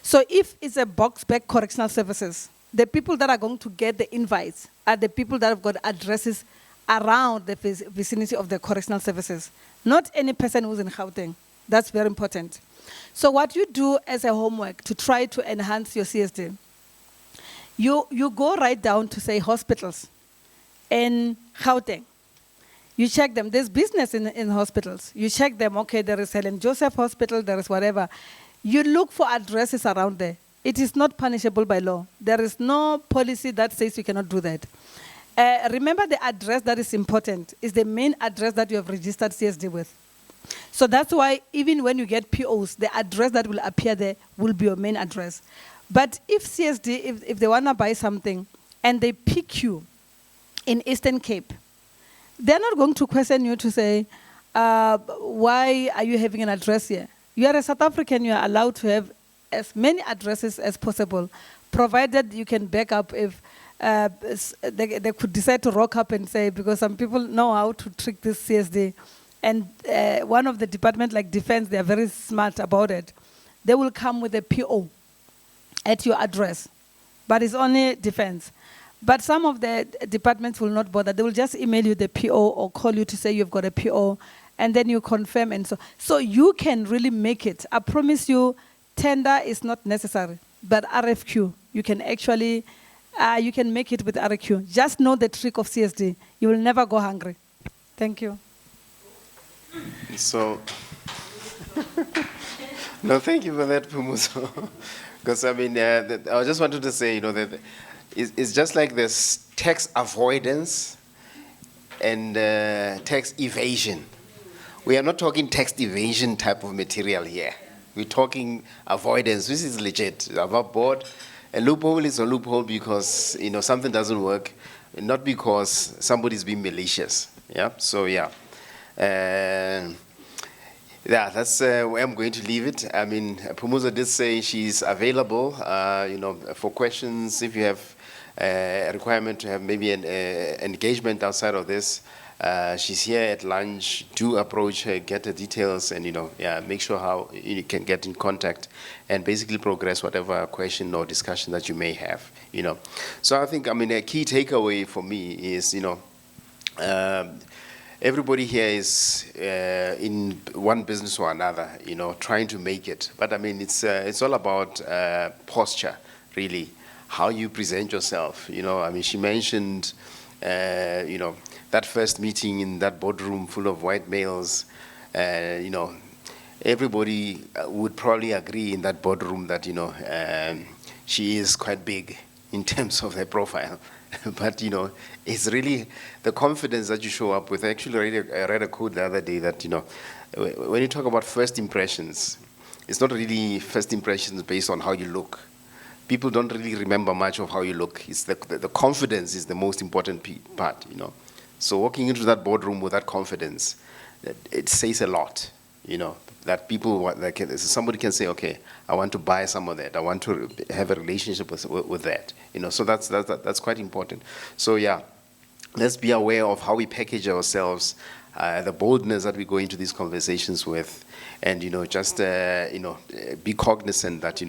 So if it's a Boxback Correctional Services, the people that are going to get the invites are the people that have got addresses around the vicinity of the correctional services, not any person who's in Gauteng. That's very important. So what you do as a homework to try to enhance your CSD, you go right down to, say, hospitals in Gauteng. You check them. There's business in hospitals. You check them. Okay, there is Helen Joseph Hospital. There is whatever. You look for addresses around there. It is not punishable by law. There is no policy that says you cannot do that. Remember, the address that is important is the main address that you have registered CSD with. So that's why even when you get POs, the address that will appear there will be your main address. But if CSD, if they want to buy something and they pick you in Eastern Cape, they're not going to question you to say, why are you having an address here? You are a South African, you are allowed to have as many addresses as possible, provided you can back up if they could decide to rock up and say, because some people know how to trick this CSD, and one of the departments like defense, they are very smart about it. They will come with a PO at your address, but it's only defense. But some of the departments will not bother. They will just email you the PO or call you to say you've got a PO, and then you confirm, and so you can really make it. I promise you, tender is not necessary, but RFQ, you can actually, you can make it with RFQ. Just know the trick of CSD. You will never go hungry. Thank you. So, no, thank you for that, Phumudzo. Because, I mean, I just wanted to say, that it's just like this tax avoidance and tax evasion. We are not talking tax evasion type of material here. We're talking avoidance. This is legit. Above board, a loophole is a loophole because something doesn't work, not because somebody's being malicious. Yeah. So yeah, that's where I'm going to leave it. I mean, Phumudzo did say she's available. For questions. If you have a requirement to have maybe an engagement outside of this. She's here at lunch. Do approach her, get the details, and make sure how you can get in contact and basically progress whatever question or discussion that you may have. So I think a key takeaway for me is everybody here is in one business or another, trying to make it. But it's all about posture, really, how you present yourself. She mentioned, that first meeting in that boardroom full of white males, everybody would probably agree in that boardroom that, she is quite big in terms of her profile. But, it's really the confidence that you show up with. Actually, I read a quote the other day that, when you talk about first impressions, it's not really first impressions based on how you look. People don't really remember much of how you look. It's the confidence is the most important part, So walking into that boardroom with that confidence, it says a lot, that people, somebody can say, okay, I want to buy some of that. I want to have a relationship with that, So that's quite important. So yeah, let's be aware of how we package ourselves, the boldness that we go into these conversations with, and just be cognizant that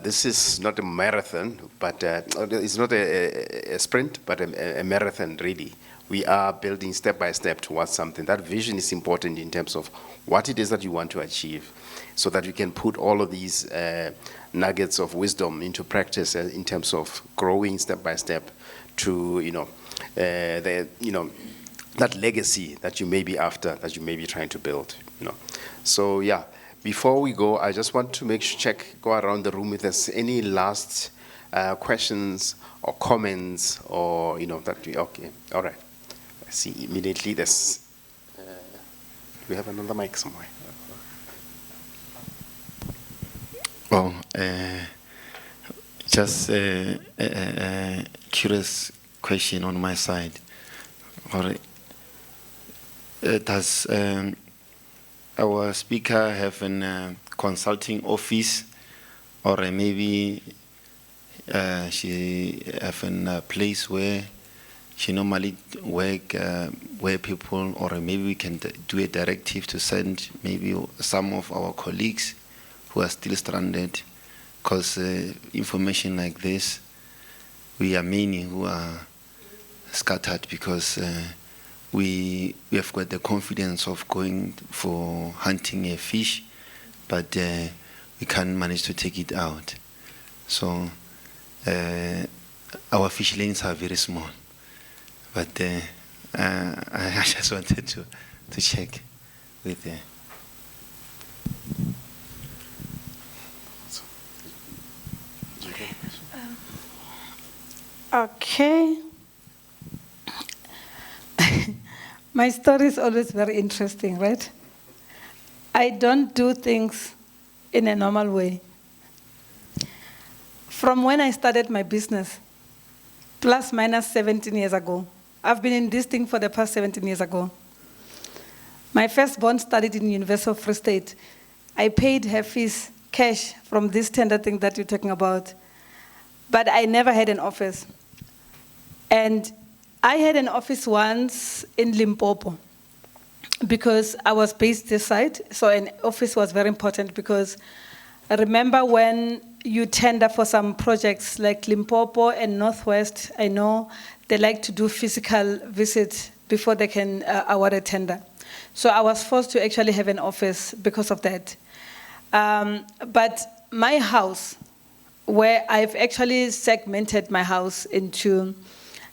this is not a marathon, but it's not a sprint, but a marathon, really. We are building step by step towards something. That vision is important in terms of what it is that you want to achieve, so that you can put all of these nuggets of wisdom into practice in terms of growing step by step to, that legacy that you may be after, that you may be trying to build, So yeah. Before we go, I just want to go around the room if there's any last questions or comments or, okay, all right. I see immediately there's, we have another mic somewhere. Oh, just a curious question on my side. Does our speaker have a consulting office, or maybe she have a place where she normally work, where people, or maybe we can do a directive to send maybe some of our colleagues who are still stranded, because information like this, we are many who are scattered because we have got the confidence of going for hunting a fish, but we can't manage to take it out. So our fish lanes are very small. But I just wanted to check with Okay. My story is always very interesting, right? I don't do things in a normal way. From when I started my business, plus minus 17 years ago. I've been in this thing for the past 17 years ago. My firstborn studied in University of Free State. I paid her fees cash from this tender thing that you're talking about. But I never had an office. And I had an office once in Limpopo because I was based this side. So an office was very important because I remember when you tender for some projects like Limpopo and Northwest, I know they like to do physical visits before they can award a tender. So I was forced to actually have an office because of that. But my house, where I've actually segmented my house into,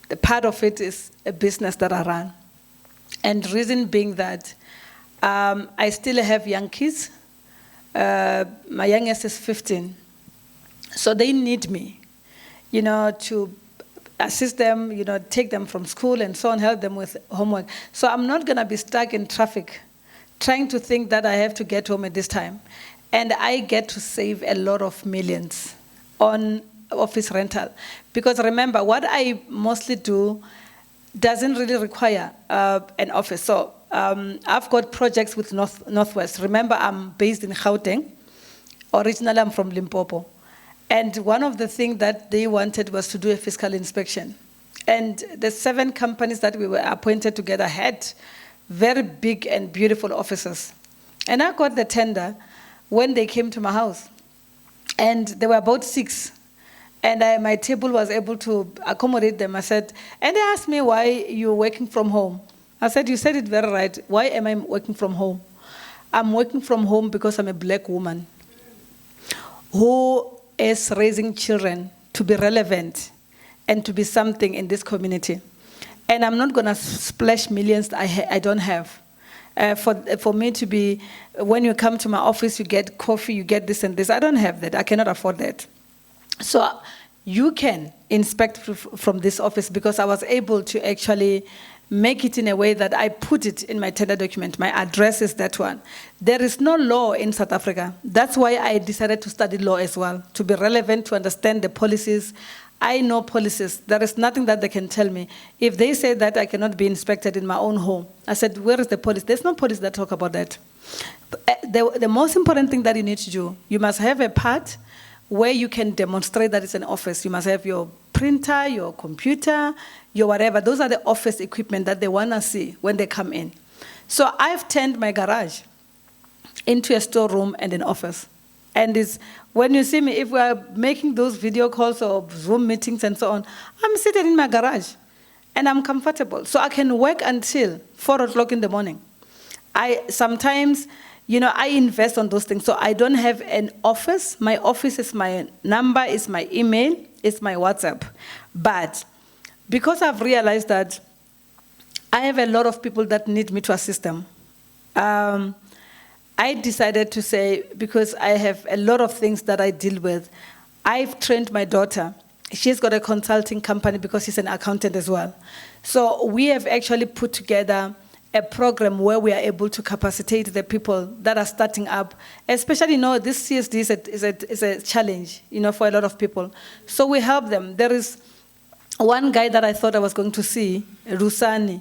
the part of it is a business that I run. And reason being that I still have young kids. My youngest is 15. So they need me, to assist them, take them from school and so on, help them with homework. So I'm not going to be stuck in traffic trying to think that I have to get home at this time. And I get to save a lot of millions on office rental. Because remember, what I mostly do doesn't really require an office. So I've got projects with Northwest. Remember, I'm based in Gauteng. Originally, I'm from Limpopo. And one of the things that they wanted was to do a fiscal inspection. And the 7 companies that we were appointed together had very big and beautiful offices. And I got the tender when they came to my house. And there were about 6. And my table was able to accommodate them. I said, and they asked me why you're working from home. I said, you said it very right. Why am I working from home? I'm working from home because I'm a black woman who is raising children to be relevant and to be something in this community. And I'm not going to splash millions I don't have. For me to be, when you come to my office, you get coffee, you get this and this. I don't have that. I cannot afford that. So you can inspect from this office because I was able to actually make it in a way that I put it in my tender document. My address is that one. There is no law in South Africa. That's why I decided to study law as well, to be relevant, to understand the policies. I know policies. There is nothing that they can tell me. If they say that I cannot be inspected in my own home, I said, where is the police? There's no police that talk about that. The most important thing that you need to do, you must have a part where you can demonstrate that it's an office. You must have your printer, your computer, your whatever. Those are the office equipment that they want to see when they come in. So I've turned my garage into a storeroom and an office. And it's, when you see me, if we are making those video calls or Zoom meetings and so on, I'm sitting in my garage and I'm comfortable. So I can work until 4 o'clock in the morning. Sometimes, I invest on those things. So I don't have an office. My office is my number, is my email, is my WhatsApp. But because I've realized that I have a lot of people that need me to assist them, I decided to say, because I have a lot of things that I deal with, I've trained my daughter. She's got a consulting company because she's an accountant as well. So we have actually put together a program where we are able to capacitate the people that are starting up, especially, this CSD is a challenge, for a lot of people. So we help them. There is one guy that I thought I was going to see, Rusani.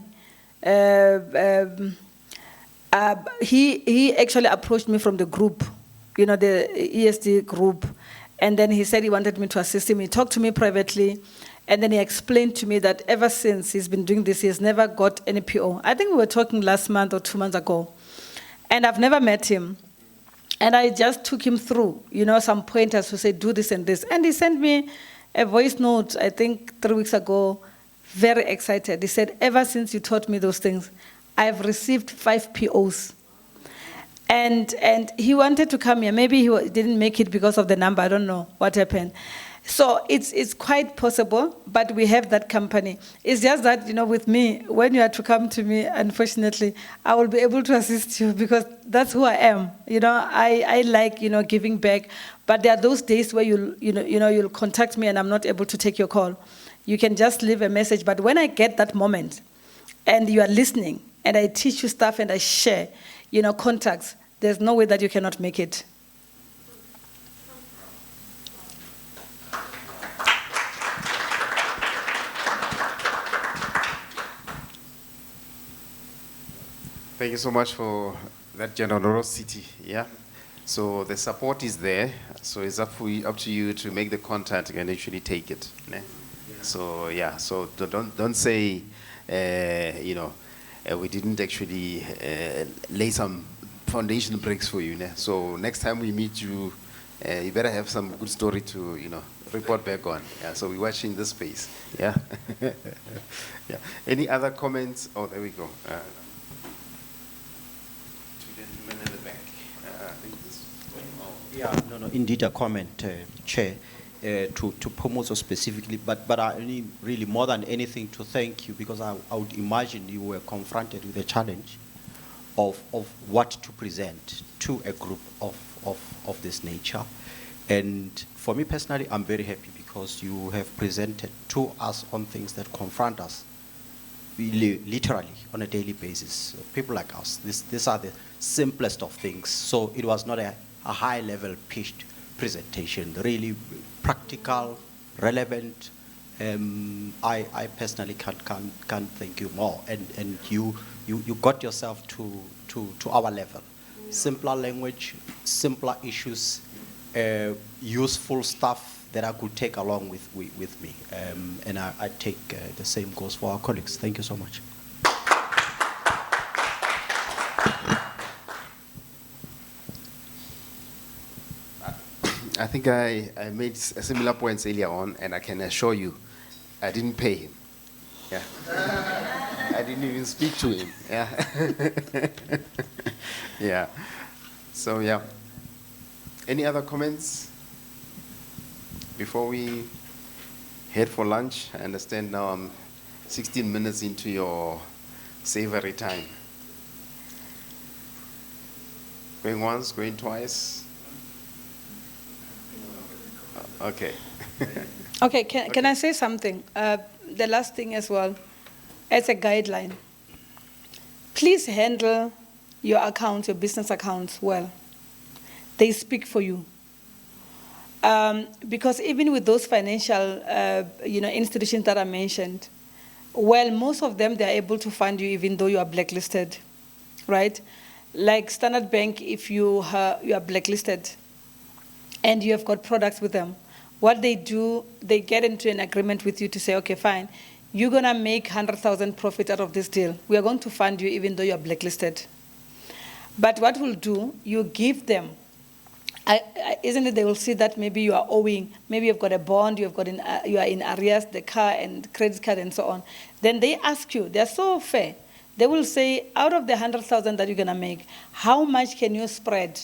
He actually approached me from the group, the ESD group, and then he said he wanted me to assist him. He talked to me privately, and then he explained to me that ever since he's been doing this, he has never got any PO. I think we were talking last month or 2 months ago, and I've never met him. And I just took him through, some pointers to say, do this and this. And he sent me a voice note, I think 3 weeks ago, very excited. He said, ever since you taught me those things, I've received 5 POs. And he wanted to come here. Maybe he didn't make it because of the number. I don't know what happened. So it's quite possible, but we have that company. It's just that, with me, when you are to come to me, unfortunately, I will be able to assist you because that's who I am. I like, giving back. But there are those days where you'll contact me and I'm not able to take your call. You can just leave a message. But when I get that moment and you are listening and I teach you stuff and I share, contacts, there's no way that you cannot make it. Thank you so much for that generosity. Yeah. So the support is there. So it's up to you to make the contact and actually take it. Ne? So yeah. So don't say, we didn't actually lay some foundation bricks for you. Ne? So next time we meet you, you better have some good story to report back on. Yeah. So we're watching this space. Yeah. Yeah. Any other comments? Oh, there we go. Yeah, no, indeed a comment, Chair, to Phumudzo specifically, but I only really more than anything to thank you, because I would imagine you were confronted with a challenge of what to present to a group of this nature. And for me personally, I'm very happy because you have presented to us on things that confront us really, literally on a daily basis. People like us, these are the simplest of things. So it was not a high-level pitched presentation, really practical, relevant. I personally can't thank you more. And you got yourself to our level. Simpler language, simpler issues, useful stuff that I could take along with me. And I take the same goes for our colleagues. Thank you so much. I think I made similar points earlier on, and I can assure you, I didn't pay him. Yeah. I didn't even speak to him. Yeah. Yeah. So, yeah. Any other comments before we head for lunch? I understand now I'm 16 minutes into your savory time. Going once, going twice? Okay. Okay, can I say something? The last thing as well, as a guideline, please handle your accounts, your business accounts well. They speak for you. Because even with those financial institutions that I mentioned, well, most of them, they're able to fund you even though you are blacklisted, right? Like Standard Bank, if you are blacklisted and you have got products with them, what they do, they get into an agreement with you to say, okay, fine, you're going to make 100,000 profit out of this deal. We are going to fund you even though you're blacklisted. But what we'll do, you give them, isn't it, they will see that maybe you are owing, maybe you've got a bond, you are in arrears, the car and credit card and so on. Then they ask you, they're so fair. They will say, out of the 100,000 that you're going to make, how much can you spread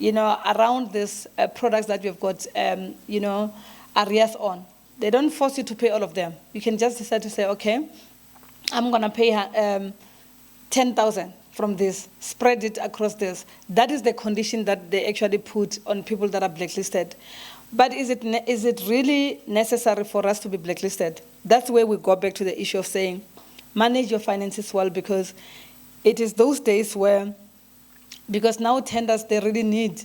around these products that you've got, arrears on. They don't force you to pay all of them. You can just decide to say, okay, I'm going to pay 10,000 from this, spread it across this. That is the condition that they actually put on people that are blacklisted. But is it really necessary for us to be blacklisted? That's where we go back to the issue of saying, manage your finances well, because it is those days where, because now tenders, they really need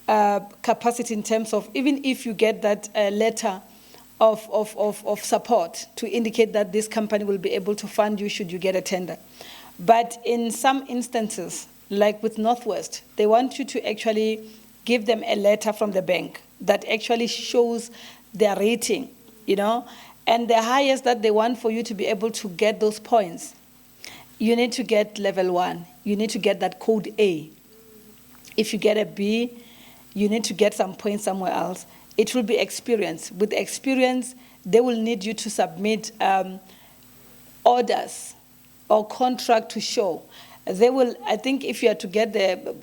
capacity in terms of, even if you get that letter of support to indicate that this company will be able to fund you should you get a tender. But in some instances, like with Northwest, they want you to actually give them a letter from the bank that actually shows their rating, and the highest that they want for you to be able to get those points, you need to get level 1. You need to get that code A. If you get a B, you need to get some points somewhere else. It will be experience. With experience, they will need you to submit orders or contract to show. They will, I think if you are to get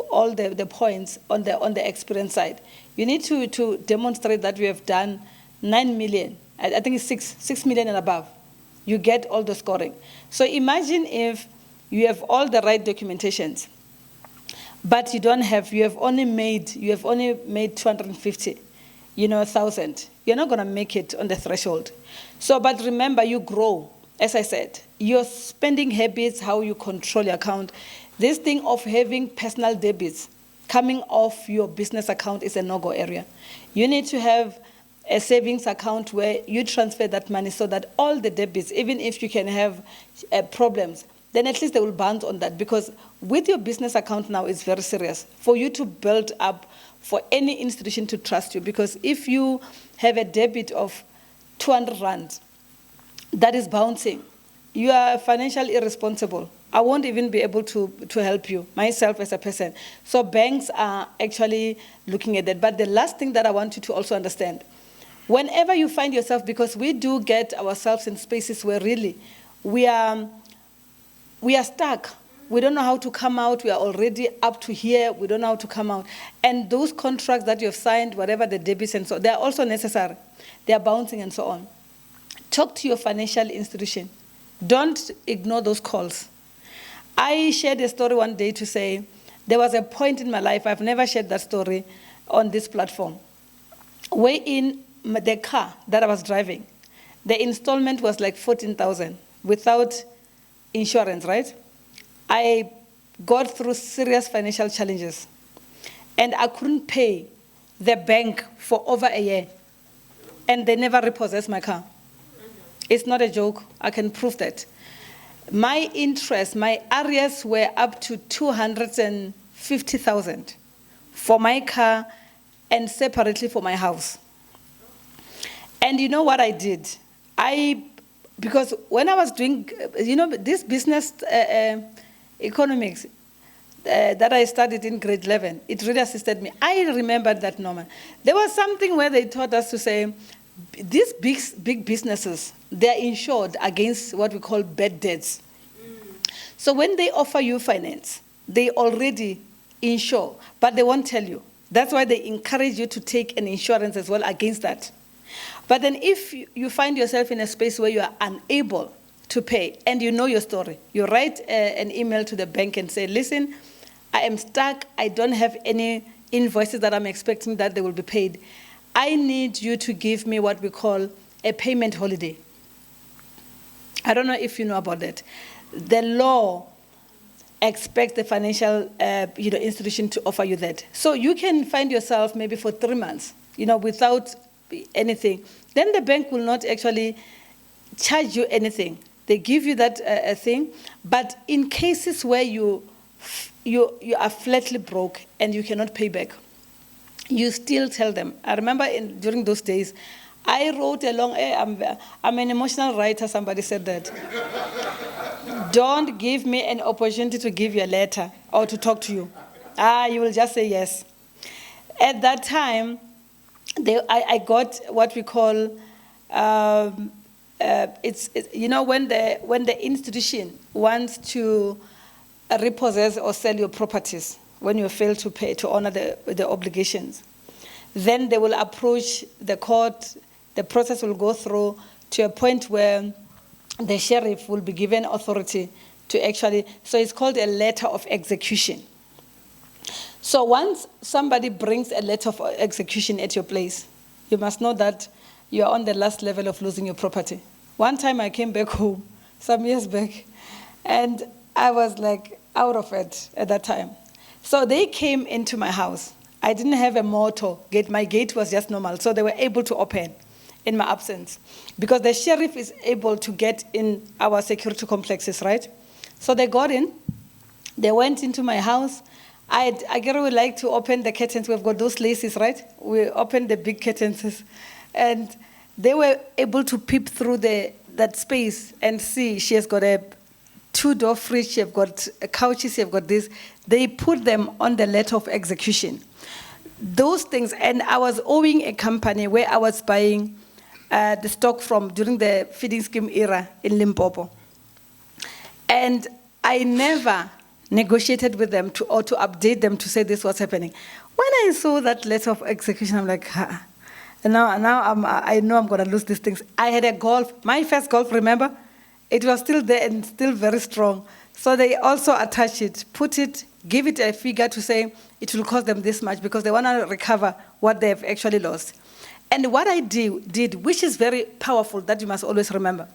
all the points on the experience side, you need to demonstrate that you have done 9 million. I think it's 6 million and above. You get all the scoring. So imagine if you have all the right documentations, but you have only made 250, thousand. You're not going to make it on the threshold. So, but remember, you grow. As I said, your spending habits, how you control your account, this thing of having personal debits coming off your business account is a no-go area. You need to have a savings account where you transfer that money so that all the debits, even if you can have problems, then at least they will bounce on that, because with your business account now, it's very serious for you to build up for any institution to trust you, because if you have a debit of 200 rand that is bouncing, you are financially irresponsible. I won't even be able to help you, myself as a person. So banks are actually looking at that. But the last thing that I want you to also understand, whenever you find yourself, because we do get ourselves in spaces where really we are stuck. We don't know how to come out. We are already up to here. We don't know how to come out. And those contracts that you have signed, whatever the debits and so on, they are also necessary. They are bouncing and so on. Talk to your financial institution. Don't ignore those calls. I shared a story one day to say, there was a point in my life, I've never shared that story on this platform, where in the car that I was driving, the installment was like 14,000 without insurance, right? I got through serious financial challenges, and I couldn't pay the bank for over a year, and they never repossessed my car. It's not a joke. I can prove that. My interest, my arrears were up to 250,000 for my car and separately for my house. And you know what I did? Because when I was doing, this business economics that I studied in grade 11, it really assisted me. I remembered that, Norman. There was something where they taught us to say, these big businesses, they're insured against what we call bad debts. So when they offer you finance, they already insure, but they won't tell you. That's why they encourage you to take an insurance as well against that. But then if you find yourself in a space where you are unable to pay and you know your story, you write an email to the bank and say, listen, I am stuck. I don't have any invoices that I'm expecting that they will be paid. I need you to give me what we call a payment holiday. I don't know if you know about that. The law expects the financial institution to offer you that. So you can find yourself maybe for 3 months, without anything. Then the bank will not actually charge you anything. They give you that thing. But in cases where you are flatly broke and you cannot pay back, you still tell them. I remember during those days, I wrote along, I'm an emotional writer, somebody said that. Don't give me an opportunity to give you a letter or to talk to you. You will just say yes. At that time, I got what we call, when the institution wants to repossess or sell your properties, when you fail to pay, to honor the obligations, then they will approach the court. The process will go through to a point where the sheriff will be given authority to actually, so it's called a letter of execution. So once somebody brings a letter of execution at your place, you must know that you're on the last level of losing your property. One time I came back home, some years back, and I was like out of it at that time. So they came into my house. I didn't have a mortar gate. My gate was just normal. So they were able to open in my absence, because the sheriff is able to get in our security complexes, right? So they got in. They went into my house. I would like to open the curtains. We've got those laces, right? We opened the big curtains. And they were able to peep through that space and see she has got a 2-door fridge, she have got couches, she have got this. They put them on the letter of execution. Those things, and I was owing a company where I was buying the stock from during the feeding scheme era in Limpopo. And I never negotiated with them to update them to say this was happening. When I saw that letter of execution, I'm like, And now I know I'm going to lose these things. I had a golf, my first golf, remember? It was still there and still very strong. So they also attach it, put it, give it a figure to say it will cost them this much because they want to recover what they've actually lost. And what I did, which is very powerful, that you must always remember,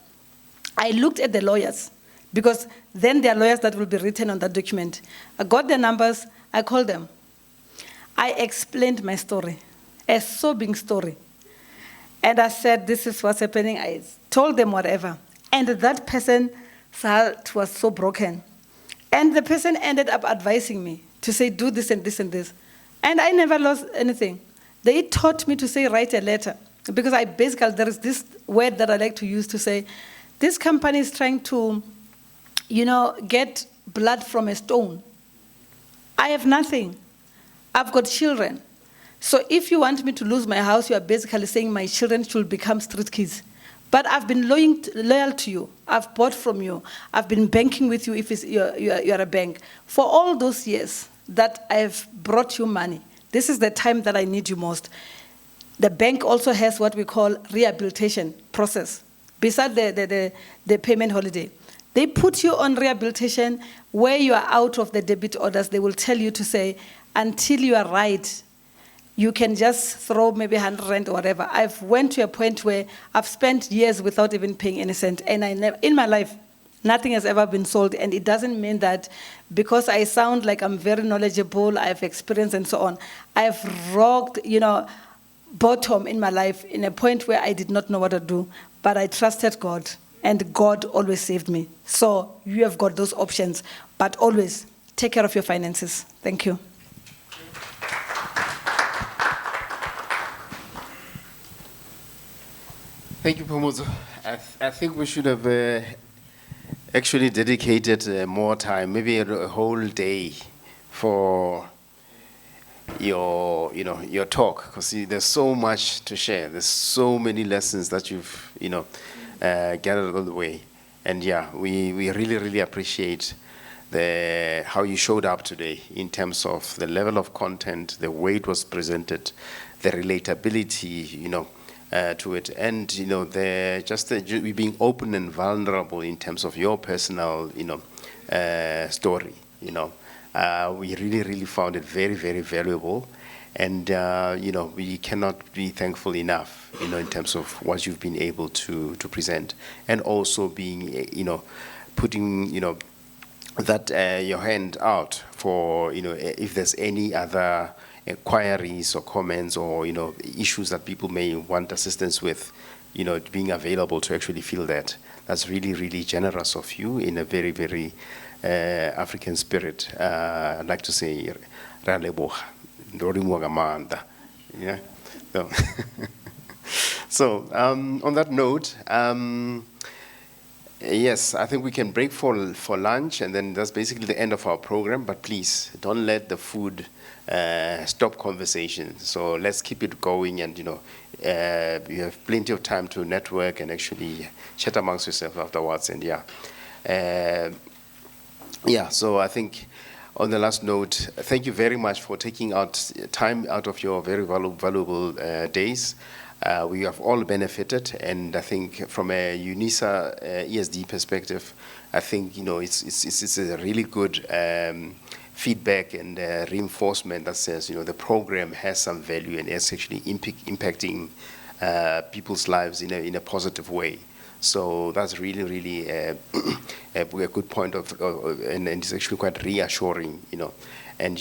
I looked at the lawyers, because then there are lawyers that will be written on that document. I got their numbers, I called them. I explained my story, a sobbing story. And I said, this is what's happening. I told them whatever. And that person So heart was so broken. And the person ended up advising me to say, do this and this and this. And I never lost anything. They taught me to say, write a letter. Because there is this word that I like to use to say, this company is trying to, get blood from a stone. I have nothing. I've got children. So if you want me to lose my house, you are basically saying my children should become street kids. But I've been loyal to you. I've bought from you. I've been banking with you if you're a bank. For all those years that I've brought you money, this is the time that I need you most. The bank also has what we call rehabilitation process. Beside the payment holiday, they put you on rehabilitation where you are out of the debit orders. They will tell you to say, until you are right, you can just throw maybe 100 rand or whatever. I've went to a point where I've spent years without even paying any cent. And I never, in my life, nothing has ever been sold. And it doesn't mean that because I sound like I'm very knowledgeable, I've experienced and so on. I've rocked, bottom in my life in a point where I did not know what to do. But I trusted God. And God always saved me. So you have got those options. But always take care of your finances. Thank you. Thank you, Phumudzo. I think we should have actually dedicated more time, maybe a whole day, for your talk, because there's so much to share. There's so many lessons that you've gathered along the way, and yeah, we really really appreciate how you showed up today in terms of the level of content, the way it was presented, the relatability, to it, and you being open and vulnerable in terms of your personal, story. We really, really found it very, very valuable, and we cannot be thankful enough, in terms of what you've been able to present, and also being, putting, that your hand out for, if there's any other inquiries or comments or issues that people may want assistance with, being available to actually feel that. That's really really generous of you in a very very African spirit. I'd like to say ra leboga, ndori mo ga maanda. Yeah. So on that note, yes, I think we can break for lunch, and then that's basically the end of our program. But please don't let the food stop conversation. So let's keep it going, and you have plenty of time to network and actually chat amongst yourself afterwards. And so I think on the last note, thank you very much for taking out time out of your very valuable days. We have all benefited, and I think from a UNISA ESD perspective, I think it's a really good feedback and reinforcement that says the program has some value and is actually impacting people's lives in a positive way. So that's really really a good point and it's actually quite reassuring, And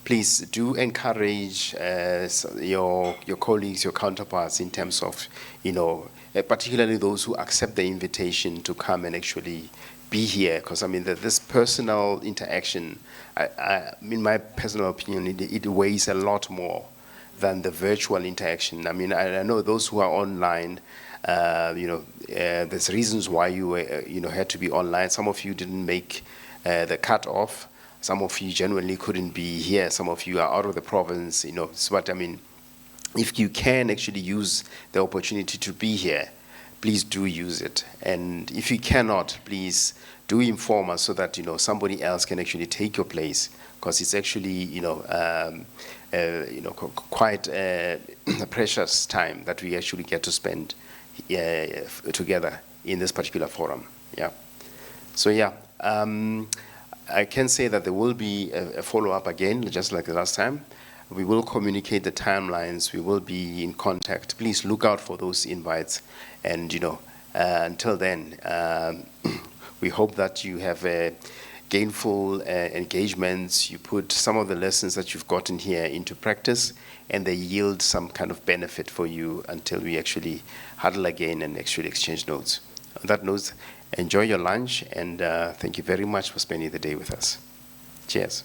please do encourage your colleagues, your counterparts, in terms of particularly those who accept the invitation to come and actually be here, because this personal interaction, in my personal opinion, it weighs a lot more than the virtual interaction. I know those who are online, there's reasons why you had to be online. Some of you didn't make the cutoff. Some of you genuinely couldn't be here. Some of you are out of the province. But if you can actually use the opportunity to be here, please do use it. And if you cannot, please do inform us so that somebody else can actually take your place, because it's actually quite a precious time that we actually get to spend together in this particular forum. Yeah. So I can say that there will be a follow-up again, just like the last time. We will communicate the timelines. We will be in contact. Please look out for those invites. And, until then, we hope that you have gainful engagements. You put some of the lessons that you've gotten here into practice, and they yield some kind of benefit for you until we actually huddle again and actually exchange notes. On that note, enjoy your lunch, and thank you very much for spending the day with us. Cheers.